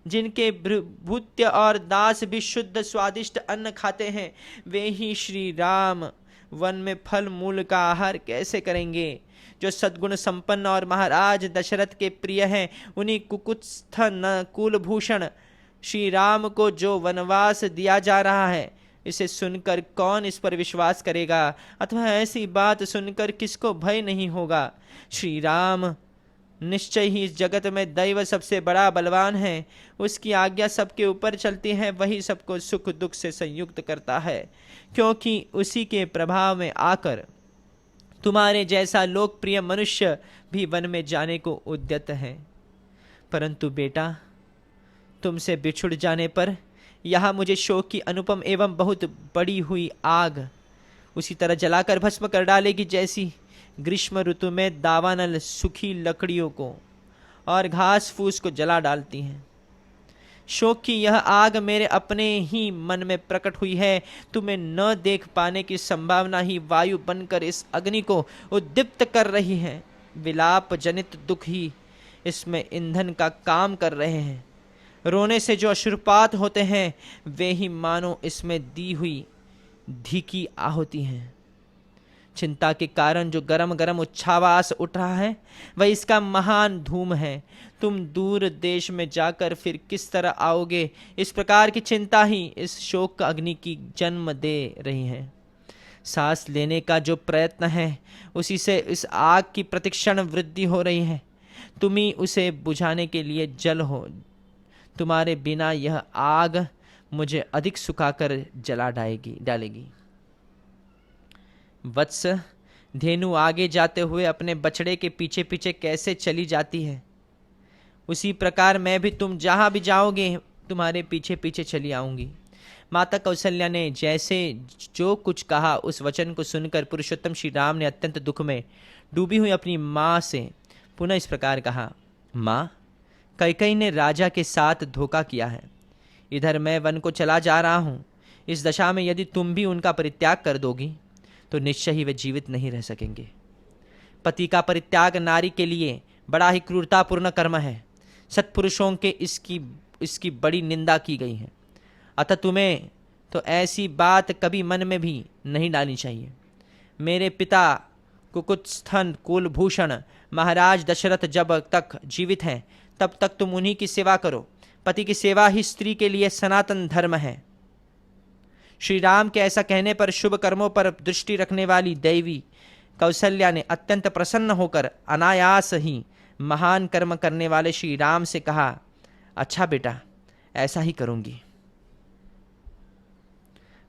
जिनके भृत्य और दास भी शुद्ध स्वादिष्ट अन्न खाते हैं, वे ही श्री राम वन में फल मूल का आहार कैसे करेंगे? जो सद्गुण संपन्न और महाराज दशरथ के प्रिय हैं, उन्हीं कुकुत्स्थ न कुलभूषण श्री राम को जो वनवास दिया जा रहा है, इसे सुनकर कौन इस पर विश्वास करेगा? अथवा ऐसी बात सुनकर किसको भय नहीं होगा? श्री राम निश्चय ही इस जगत में दैव सबसे बड़ा बलवान है। उसकी आज्ञा सबके ऊपर चलती है, वही सबको सुख दुख से संयुक्त करता है, क्योंकि उसी के प्रभाव में आकर तुम्हारे जैसा लोकप्रिय मनुष्य भी वन में जाने को उद्यत है। परंतु बेटा, तुमसे बिछुड़ जाने पर यहाँ मुझे शोक की अनुपम एवं बहुत बड़ी हुई आग उसी तरह जलाकर भस्म कर डालेगी, जैसी ग्रीष्म ऋतु में दावानल सूखी लकड़ियों को और घास फूस को जला डालती हैं। शोक की यह आग मेरे अपने ही मन में प्रकट हुई है। तुम्हें न देख पाने की संभावना ही वायु बनकर इस अग्नि को उद्दीप्त कर रही है। विलाप जनित दुख ही इसमें ईंधन का काम कर रहे हैं। रोने से जो अश्रुपात होते हैं, वे ही मानो इसमें दी हुई धीकी आहुति हैं। चिंता के कारण जो गरम गरम उच्छ्वास उठ रहा है, वह इसका महान धूम है। तुम दूर देश में जाकर फिर किस तरह आओगे? इस प्रकार की चिंता ही इस शोक अग्नि की जन्म दे रही है। सांस लेने का जो प्रयत्न है, उसी से इस आग की प्रतिक्षण वृद्धि हो रही है। तुम ही उसे बुझाने के लिए जल हो। तुम्हारे बिना यह आग मुझे अधिक सुखाकर जला डालेगी। वत्स, धेनु आगे जाते हुए अपने बछड़े के पीछे पीछे कैसे चली जाती है, उसी प्रकार मैं भी तुम जहां भी जाओगे तुम्हारे पीछे पीछे चली आऊंगी। माता कौशल्या ने जैसे जो कुछ कहा, उस वचन को सुनकर पुरुषोत्तम श्री राम ने अत्यंत दुख में डूबी हुई अपनी माँ से पुनः इस प्रकार कहा। माँ, कैकेयी ने राजा के साथ धोखा किया है। इधर मैं वन को चला जा रहा हूँ। इस दशा में यदि तुम भी उनका परित्याग कर दोगी तो निश्चय ही वे जीवित नहीं रह सकेंगे। पति का परित्याग नारी के लिए बड़ा ही क्रूरतापूर्ण कर्म है। सत्पुरुषों के इसकी बड़ी निंदा की गई है। अतः तुम्हें तो ऐसी बात कभी मन में भी नहीं डालनी चाहिए। मेरे पिता कुकुत्स्थन कुलभूषण महाराज दशरथ जब तक जीवित हैं, तब तक तुम उन्हीं की सेवा करो। पति की सेवा ही स्त्री के लिए सनातन धर्म है। श्री राम के ऐसा कहने पर शुभ कर्मों पर दृष्टि रखने वाली देवी कौशल्या ने अत्यंत प्रसन्न होकर अनायास ही महान कर्म करने वाले श्री राम से कहा, अच्छा बेटा, ऐसा ही करूंगी।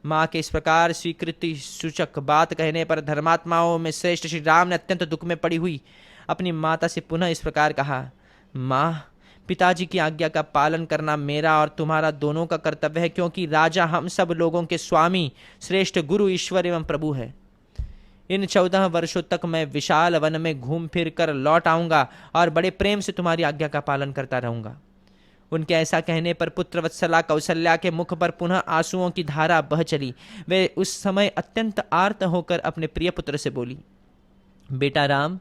माँ के इस प्रकार स्वीकृति सूचक बात कहने पर धर्मात्माओं में श्रेष्ठ श्री राम ने अत्यंत दुख में पड़ी हुई अपनी माता से पुनः इस प्रकार कहा। माँ, पिताजी की आज्ञा का पालन करना मेरा और तुम्हारा दोनों का कर्तव्य है, क्योंकि राजा हम सब लोगों के स्वामी, श्रेष्ठ गुरु, ईश्वर एवं प्रभु है। इन 14 वर्षों तक मैं विशाल वन में घूम फिर कर लौट आऊंगा और बड़े प्रेम से तुम्हारी आज्ञा का पालन करता रहूंगा। उनके ऐसा कहने पर पुत्र वत्सला कौशल्या के मुख पर पुनः आंसुओं की धारा बह चली। वे उस समय अत्यंत आर्त होकर अपने प्रिय पुत्र से बोली, बेटा राम,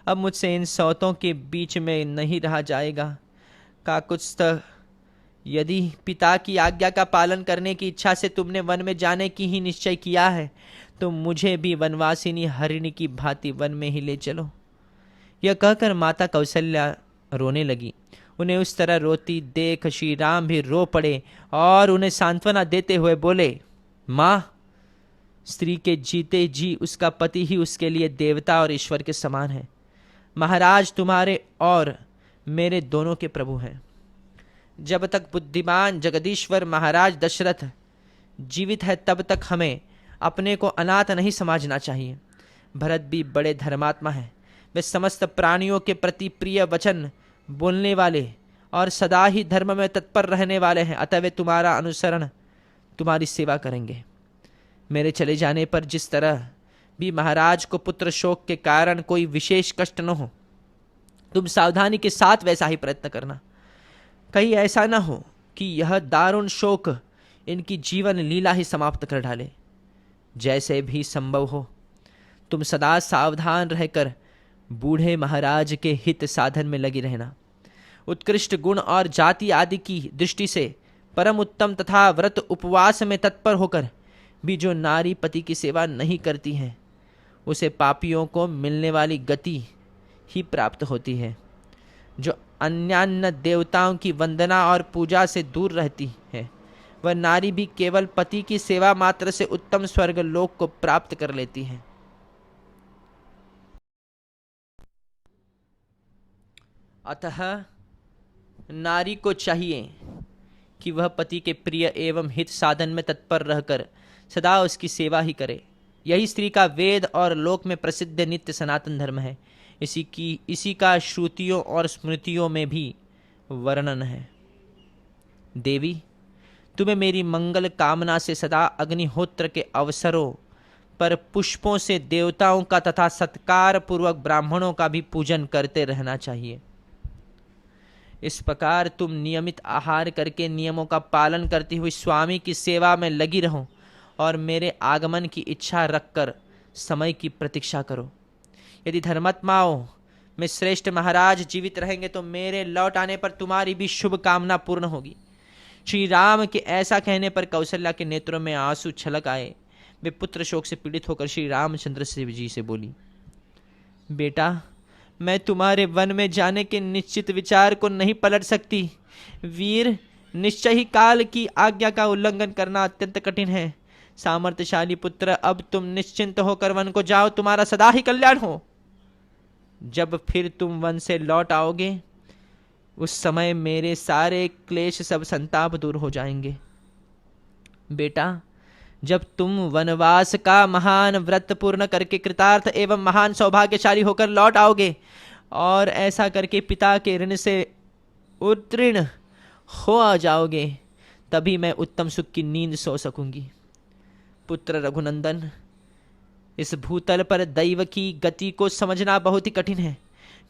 अब मुझसे इन सौतों के बीच में नहीं रहा जाएगा। काकुत्स्थ, यदि पिता की आज्ञा का पालन करने की इच्छा से तुमने वन में जाने की ही निश्चय किया है, तुम मुझे भी वनवासिनी हरिणी की भांति वन में ही ले चलो। यह कहकर माता कौशल्या रोने लगी। उन्हें उस तरह रोती देख श्री राम भी रो पड़े और उन्हें सांत्वना देते हुए बोले, माँ, स्त्री के जीते जी उसका पति ही उसके लिए देवता और ईश्वर के समान है। महाराज तुम्हारे और मेरे दोनों के प्रभु हैं। जब तक बुद्धिमान जगदीश्वर महाराज दशरथ जीवित है तब तक हमें अपने को अनाथ नहीं समझना चाहिए। भरत भी बड़े धर्मात्मा हैं। वे समस्त प्राणियों के प्रति प्रिय वचन बोलने वाले और सदा ही धर्म में तत्पर रहने वाले हैं। अतः वे तुम्हारा अनुसरण, तुम्हारी सेवा करेंगे। मेरे चले जाने पर जिस तरह भी महाराज को पुत्र शोक के कारण कोई विशेष कष्ट न हो, तुम सावधानी के साथ वैसा ही प्रयत्न करना। कहीं ऐसा न हो कि यह दारुण शोक इनकी जीवन लीला ही समाप्त कर डाले। जैसे भी संभव हो तुम सदा सावधान रहकर बूढ़े महाराज के हित साधन में लगी रहना। उत्कृष्ट गुण और जाति आदि की दृष्टि से परम उत्तम तथा व्रत उपवास में तत्पर होकर भी जो नारी पति की सेवा नहीं करती हैं, उसे पापियों को मिलने वाली गति ही प्राप्त होती है। जो अन्यान्य देवताओं की वंदना और पूजा से दूर रहती है, वह नारी भी केवल पति की सेवा मात्र से उत्तम स्वर्ग लोक को प्राप्त कर लेती है। अतः नारी को चाहिए कि वह पति के प्रिय एवं हित साधन में तत्पर रहकर सदा उसकी सेवा ही करे। यही स्त्री का वेद और लोक में प्रसिद्ध नित्य सनातन धर्म है। इसी का श्रुतियों और स्मृतियों में भी वर्णन है। देवी, तुम्हें मेरी मंगल कामना से सदा अग्निहोत्र के अवसरों पर पुष्पों से देवताओं का तथा सत्कार पूर्वक ब्राह्मणों का भी पूजन करते रहना चाहिए। इस प्रकार तुम नियमित आहार करके नियमों का पालन करती हुई स्वामी की सेवा में लगी रहो और मेरे आगमन की इच्छा रखकर समय की प्रतीक्षा करो। यदि धर्मात्माओं में श्रेष्ठ महाराज जीवित रहेंगे तो मेरे लौट आने पर तुम्हारी भी शुभ कामना पूर्ण होगी। श्री राम के ऐसा कहने पर कौशल्या के नेत्रों में आंसू छलक आए। वे पुत्र शोक से पीड़ित होकर श्री रामचंद्र जी से बोली, बेटा, मैं तुम्हारे वन में जाने के निश्चित विचार को नहीं पलट सकती। वीर, निश्चय ही काल की आज्ञा का उल्लंघन करना अत्यंत कठिन है। सामर्थ्यशाली पुत्र, अब तुम निश्चिंत होकर वन को जाओ, तुम्हारा सदा ही कल्याण हो। जब फिर तुम वन से लौट आओगे, उस समय मेरे सारे क्लेश सब संताप दूर हो जाएंगे। बेटा, जब तुम वनवास का महान व्रत पूर्ण करके कृतार्थ एवं महान सौभाग्यशाली होकर लौट आओगे और ऐसा करके पिता के ऋण से उत्तीर्ण हो आ जाओगे, तभी मैं उत्तम सुख की नींद सो सकूंगी। पुत्र रघुनंदन, इस भूतल पर दैव की गति को समझना बहुत ही कठिन है,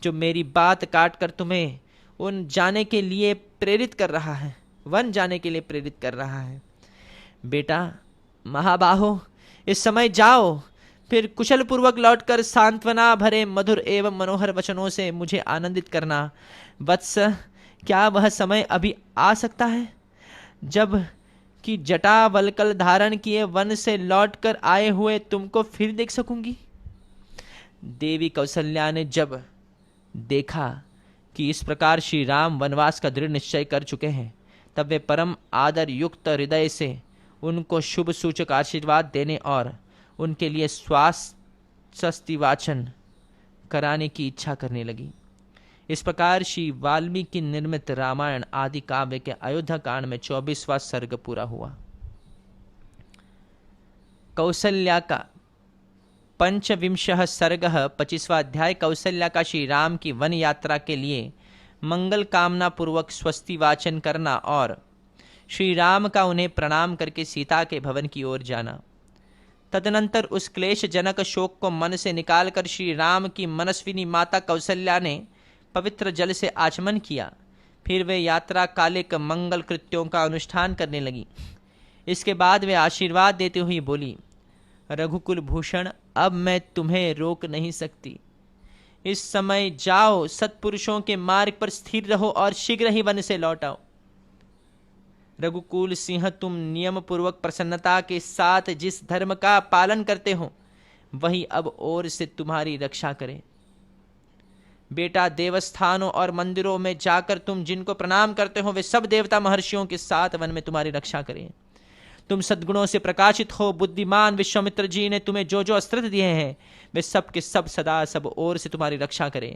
जो मेरी बात काट कर तुम्हें उन जाने के लिए प्रेरित कर रहा है, वन जाने के लिए प्रेरित कर रहा है। बेटा महाबाहो, इस समय जाओ, फिर कुशल पूर्वक लौटकर सांत्वना भरे मधुर एवं मनोहर वचनों से मुझे आनंदित करना। वत्स, क्या वह समय अभी आ सकता है जब कि जटा वल्कल धारण किए वन से लौटकर आए हुए तुमको फिर देख सकूंगी? देवी कौशल्या ने जब देखा कि इस प्रकार श्री राम वनवास का दृढ़ निश्चय कर चुके हैं, तब वे परम आदर युक्त हृदय से उनको शुभ सूचक आशीर्वाद देने और उनके लिए स्वस्ति वाचन कराने की इच्छा करने लगी। इस प्रकार श्री वाल्मीकि निर्मित रामायण आदि काव्य के अयोध्या कांड में 24वां सर्ग पूरा हुआ। कौसल्या का 25वां सर्ग 25वां अध्याय। कौसल्या का श्री राम की वन यात्रा के लिए मंगल कामना पूर्वक स्वस्ति वाचन करना और श्री राम का उन्हें प्रणाम करके सीता के भवन की ओर जाना। तदनंतर उस क्लेश जनक शोक को मन से निकालकर श्री राम की मनस्विनी माता कौशल्या ने पवित्र जल से आचमन किया। फिर वे यात्रा कालिक मंगल कृत्यों का अनुष्ठान करने लगी। इसके बाद वे आशीर्वाद देते हुए बोली, रघुकुल भूषण, अब मैं तुम्हें रोक नहीं सकती। इस समय जाओ, सत्पुरुषों के मार्ग पर स्थिर रहो और शीघ्र ही वन से लौट आओ। रघुकुल सिंह, तुम नियम पूर्वक प्रसन्नता के साथ जिस धर्म का पालन करते हो वही अब और से तुम्हारी रक्षा करे। बेटा, देवस्थानों और मंदिरों में जाकर तुम जिनको प्रणाम करते हो वे सब देवता महर्षियों के साथ वन में तुम्हारी रक्षा करें। तुम सद्गुणों से प्रकाशित हो, बुद्धिमान विश्वामित्र जी ने तुम्हें जो जो अस्त्र दिए हैं वे सब के सब सदा सब ओर से तुम्हारी रक्षा करें।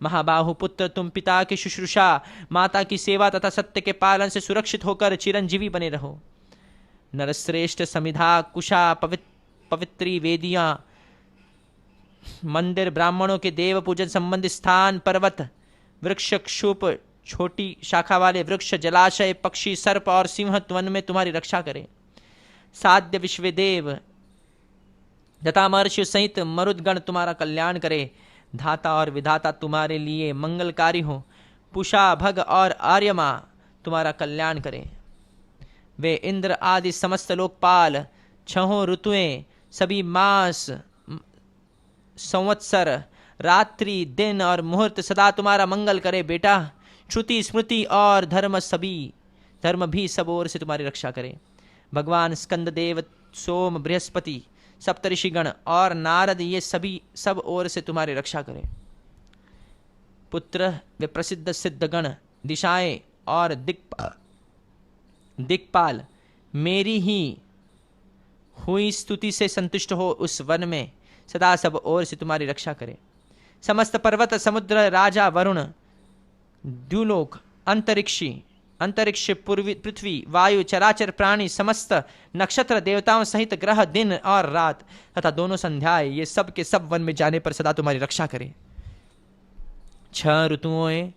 महाबाहु पुत्र, तुम पिता की शुश्रूषा, माता की सेवा तथा सत्य के पालन से सुरक्षित होकर चिरंजीवी बने रहो। नरश्रेष्ठ, समिधा, कुशा, पवित्री वेदियां, मंदिर, ब्राह्मणों के देव पूजन संबंधी स्थान, पर्वत, वृक्ष, क्षुप, छोटी शाखा वाले वृक्ष, जलाशय, पक्षी, सर्प और सिंह वन में तुम्हारी रक्षा करें। साध्य, विश्वदेव तथा महर्षि सहित मरुदगण तुम्हारा कल्याण करे। धाता और विधाता तुम्हारे लिए मंगलकारी हो। पुषा, भग और आर्यमा तुम्हारा कल्याण करें। वे इंद्र आदि समस्त लोकपाल, छहों ऋतुएं, सभी मास, संवत्सर, रात्रि, दिन और मुहूर्त सदा तुम्हारा मंगल करे। बेटा, श्रुति, स्मृति और धर्म भी सब ओर से तुम्हारी रक्षा करे। भगवान स्कंददेव, सोम, बृहस्पति, सप्तऋषिगण और नारद ये सभी सब ओर से तुम्हारी रक्षा करें। पुत्र, वे प्रसिद्ध सिद्धगण, दिशाएं और दिक्पाल मेरी ही हुई स्तुति से संतुष्ट हो उस वन में सदा सब ओर से तुम्हारी रक्षा करें। समस्त पर्वत, समुद्र, राजा वरुण, द्युलोक, अंतरिक्ष, पृथ्वी, वायु, चराचर प्राणी, समस्त नक्षत्र, देवताओं सहित ग्रह, दिन और रात तथा दोनों संध्याएं ये सब के सब वन में जाने पर सदा तुम्हारी रक्षा करें। 6 ऋतुओं,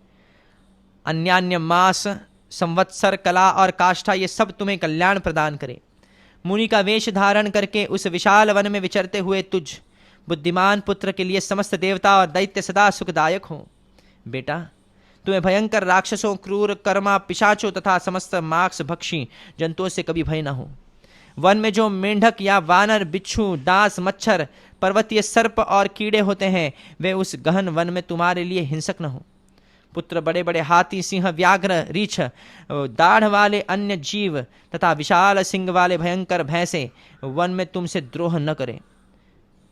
अन्यान्य मास, संवत्सर, कला और काष्ठा ये सब तुम्हें कल्याण प्रदान करें। मुनि का वेश धारण करके उस विशाल वन में विचरते हुए तुझ बुद्धिमान पुत्र के लिए समस्त देवता और दैत्य सदा सुखदायक हो। बेटा, तुम्हें भयंकर राक्षसों, क्रूर कर्मा, पिशाचों तथा समस्त मांस भक्षी जंतुओं से कभी भय न हो। वन में जो मेंढक या वानर, बिच्छू, डांस, मच्छर, पर्वतीय सर्प और कीड़े होते हैं वे उस गहन वन में तुम्हारे लिए हिंसक न हो। पुत्र, बड़े बड़े हाथी, सिंह, व्याघ्र, रीछ, दाढ़ वाले अन्य जीव तथा विशाल सिंग वाले भयंकर भैंसे वन में तुमसे द्रोह न करें।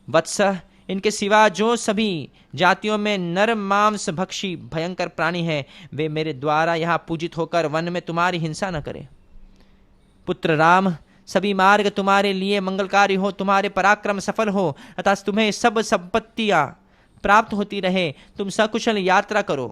वत्स, इनके सिवा जो सभी जातियों में नर मांस भक्षी भयंकर प्राणी हैं वे मेरे द्वारा यहाँ पूजित होकर वन में तुम्हारी हिंसा न करें। पुत्र राम, सभी मार्ग तुम्हारे लिए मंगलकारी हो, तुम्हारे पराक्रम सफल हो अतः तुम्हें सब संपत्तियां प्राप्त होती रहे। तुम सकुशल यात्रा करो।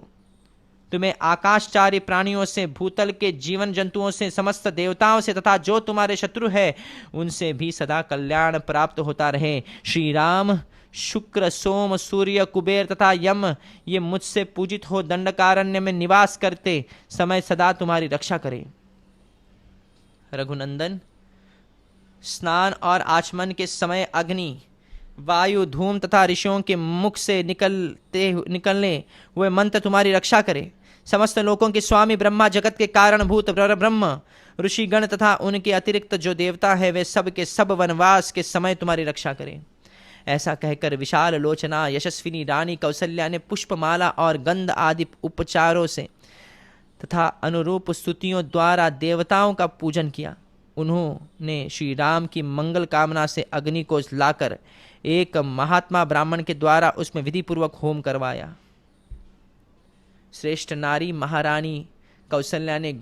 तुम्हें आकाशचारी प्राणियों से, भूतल के जीवन जंतुओं से, समस्त देवताओं से तथा जो तुम्हारे शत्रु है उनसे भी सदा कल्याण प्राप्त होता रहे। श्री राम, शुक्र, सोम, सूर्य, कुबेर तथा यम ये मुझसे पूजित हो दंडकारण्य में निवास करते समय सदा तुम्हारी रक्षा करें। रघुनंदन, स्नान और आचमन के समय अग्नि, वायु, धूम तथा ऋषियों के मुख से निकलने हुए मंत्र तुम्हारी रक्षा करे। समस्त लोकों के स्वामी ब्रह्मा, जगत के कारणभूत ब्रह्म, ऋषिगण तथा उनके अतिरिक्त जो देवता है वे सब के सब वनवास के समय तुम्हारी रक्षा करें। ऐसा कहकर विशाल लोचना यशस्विनी रानी कौसल्या ने पुष्पमाला और गंध आदि उपचारों से तथा अनुरूप स्तुतियों द्वारा देवताओं का पूजन किया। उन्होंने श्री राम की मंगल कामना से अग्नि को लाकर एक महात्मा ब्राह्मण के द्वारा उसमें विधिपूर्वक होम करवाया। श्रेष्ठ नारी महारानी कौसल्या ने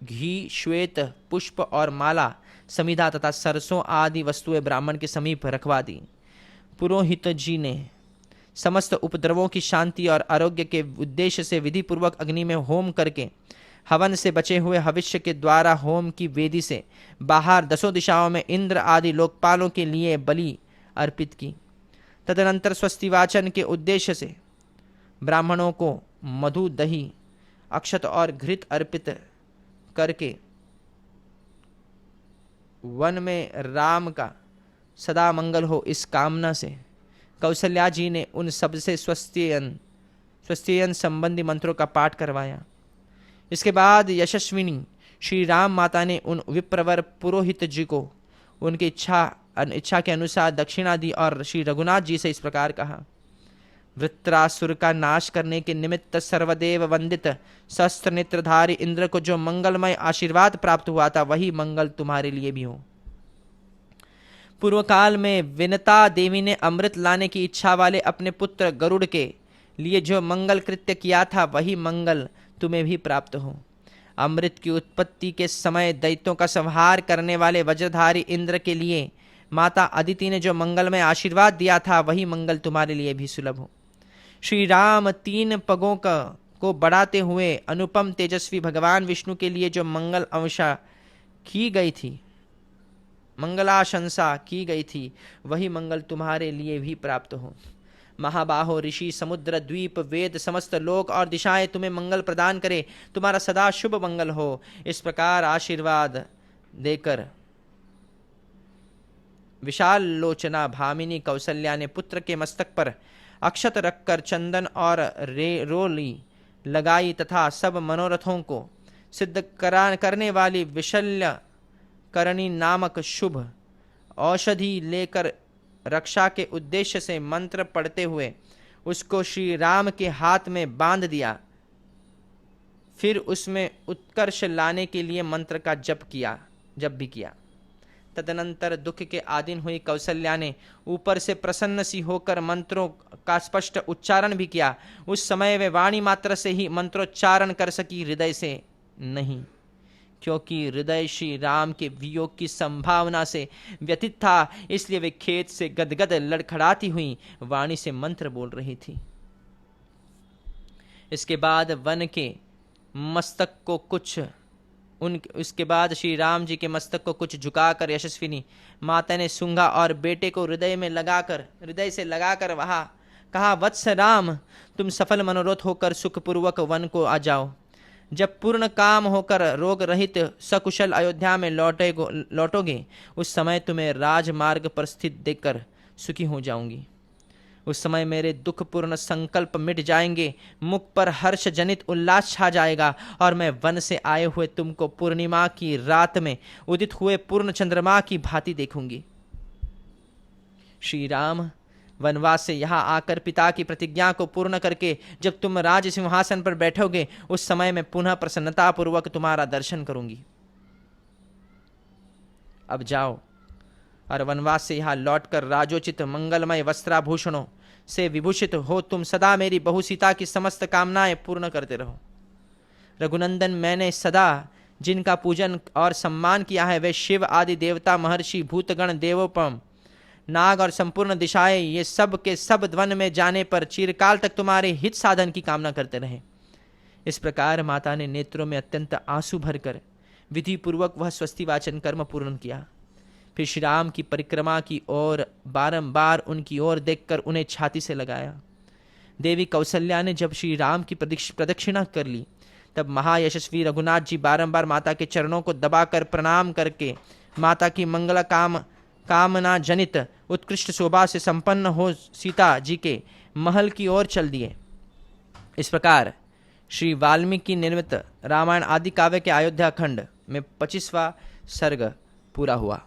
घी, श्वेत, पुष्प और माला, समिधा तथा सरसों आदि वस्तुएं ब्राह्मण के समीप रखवा दी। पुरोहित जी ने समस्त उपद्रवों की शांति और आरोग्य के उद्देश्य से विधिपूर्वक अग्नि में होम करके हवन से बचे हुए हविष्य के द्वारा होम की वेदी से बाहर 10 दिशाओं में इंद्र आदि लोकपालों के लिए बलि अर्पित की। तदनंतर स्वस्ति वाचन के उद्देश्य से ब्राह्मणों को मधु, दही, अक्षत और घृत अर्पित करके वन में राम का सदा मंगल हो इस कामना से कौसल्या जी ने उन सबसे स्वस्तियन संबंधी मंत्रों का पाठ करवाया। इसके बाद यशस्विनी श्री राम माता ने उन विप्रवर पुरोहित जी को उनकी इच्छा के अनुसार दक्षिणा दी और श्री रघुनाथ जी से इस प्रकार कहा। वृत्रासुर का नाश करने के निमित्त सर्वदेव वंदित शस्त्र नेत्रधारी इंद्र को जो मंगलमय आशीर्वाद प्राप्त हुआ था, वही मंगल तुम्हारे लिए भी हो। पूर्व काल में विनता देवी ने अमृत लाने की इच्छा वाले अपने पुत्र गरुड़ के लिए जो मंगल कृत्य किया था, वही मंगल तुम्हें भी प्राप्त हो। अमृत की उत्पत्ति के समय दैत्यों का संहार करने वाले वज्रधारी इंद्र के लिए माता अदिति ने जो मंगलमय आशीर्वाद दिया था, वही मंगल तुम्हारे लिए भी सुलभ हो। श्री राम 3 पगों को बढ़ाते हुए अनुपम तेजस्वी भगवान विष्णु के लिए जो मंगलाशंसा की गई थी, वही मंगल तुम्हारे लिए भी प्राप्त हो। महाबाहो ऋषि, समुद्र, द्वीप, वेद, समस्त लोक और दिशाएं तुम्हें मंगल प्रदान करे, तुम्हारा सदा शुभ मंगल हो। इस प्रकार आशीर्वाद देकर विशाल लोचना भामिनी कौशल्या ने पुत्र के मस्तक पर अक्षत रखकर चंदन और रोली लगाई तथा सब मनोरथों को सिद्ध करने वाली विशल्य करणी नामक शुभ औषधि लेकर रक्षा के उद्देश्य से मंत्र पढ़ते हुए उसको श्री राम के हाथ में बांध दिया। फिर उसमें उत्कर्ष लाने के लिए मंत्र का जप भी किया। तदनंतर दुख के आधीन हुई कौशल्या ने ऊपर से प्रसन्न सी होकर मंत्रों का स्पष्ट उच्चारण भी किया। उस समय वे वाणी मात्र से ही मंत्रोच्चारण कर सकी, हृदय से नहीं, क्योंकि हृदय श्री राम के वियोग की संभावना से व्यथित था। इसलिए वे खेत से गदगद लड़खड़ाती हुई वाणी से मंत्र बोल रही थी। इसके बाद वन के मस्तक को उसके बाद श्री राम जी के मस्तक को कुछ झुकाकर यशस्विनी माता ने सूंघा और बेटे को हृदय से लगाकर वहां कहा, वत्स राम, तुम सफल मनोरथ होकर सुखपूर्वक वन को आ जाओ। जब पूर्ण काम होकर रोग रहित सकुशल अयोध्या में लौटोगे, उस समय तुम्हें राजमार्ग पर स्थित देखकर सुखी हो जाऊंगी। उस समय मेरे दुखपूर्ण संकल्प मिट जाएंगे, मुख पर हर्ष जनित उल्लास छा जाएगा और मैं वन से आए हुए तुमको पूर्णिमा की रात में उदित हुए पूर्ण चंद्रमा की भांति देखूंगी। श्री राम वनवास से यहाँ आकर पिता की प्रतिज्ञा को पूर्ण करके जब तुम राज सिंहासन पर बैठोगे, उस समय मैं पुनः प्रसन्नता पूर्वक तुम्हारा दर्शन करूंगी। अब जाओ और वनवास से यहाँ लौटकर राजोचित मंगलमय वस्त्राभूषणों से विभूषित हो तुम सदा मेरी बहु सीता की समस्त कामनाएं पूर्ण करते रहो। रघुनंदन, मैंने सदा जिनका पूजन और सम्मान किया है, वे शिव आदि देवता, महर्षि, भूतगण, देवोपम, नाग और संपूर्ण दिशाएं, ये सब के सब वन में जाने पर चिरकाल तक तुम्हारे हित साधन की कामना करते रहे। इस प्रकार माता ने नेत्रों में अत्यंत आंसू भरकर विधि पूर्वक वह स्वस्ति वाचन कर्म पूर्ण किया। फिर श्री राम की परिक्रमा की ओर बारंबार उनकी ओर देखकर उन्हें छाती से लगाया। देवी कौशल्या ने जब श्री राम की प्रदक्षिणा कर ली, तब महायशस्वी रघुनाथ जी बारंबार माता के चरणों को दबाकर प्रणाम करके माता की मंगल कामना जनित उत्कृष्ट शोभा से संपन्न हो सीता जी के महल की ओर चल दिए। इस प्रकार श्री वाल्मीकि निर्मित रामायण आदि काव्य के अयोध्या खंड में 25वां सर्ग पूरा हुआ।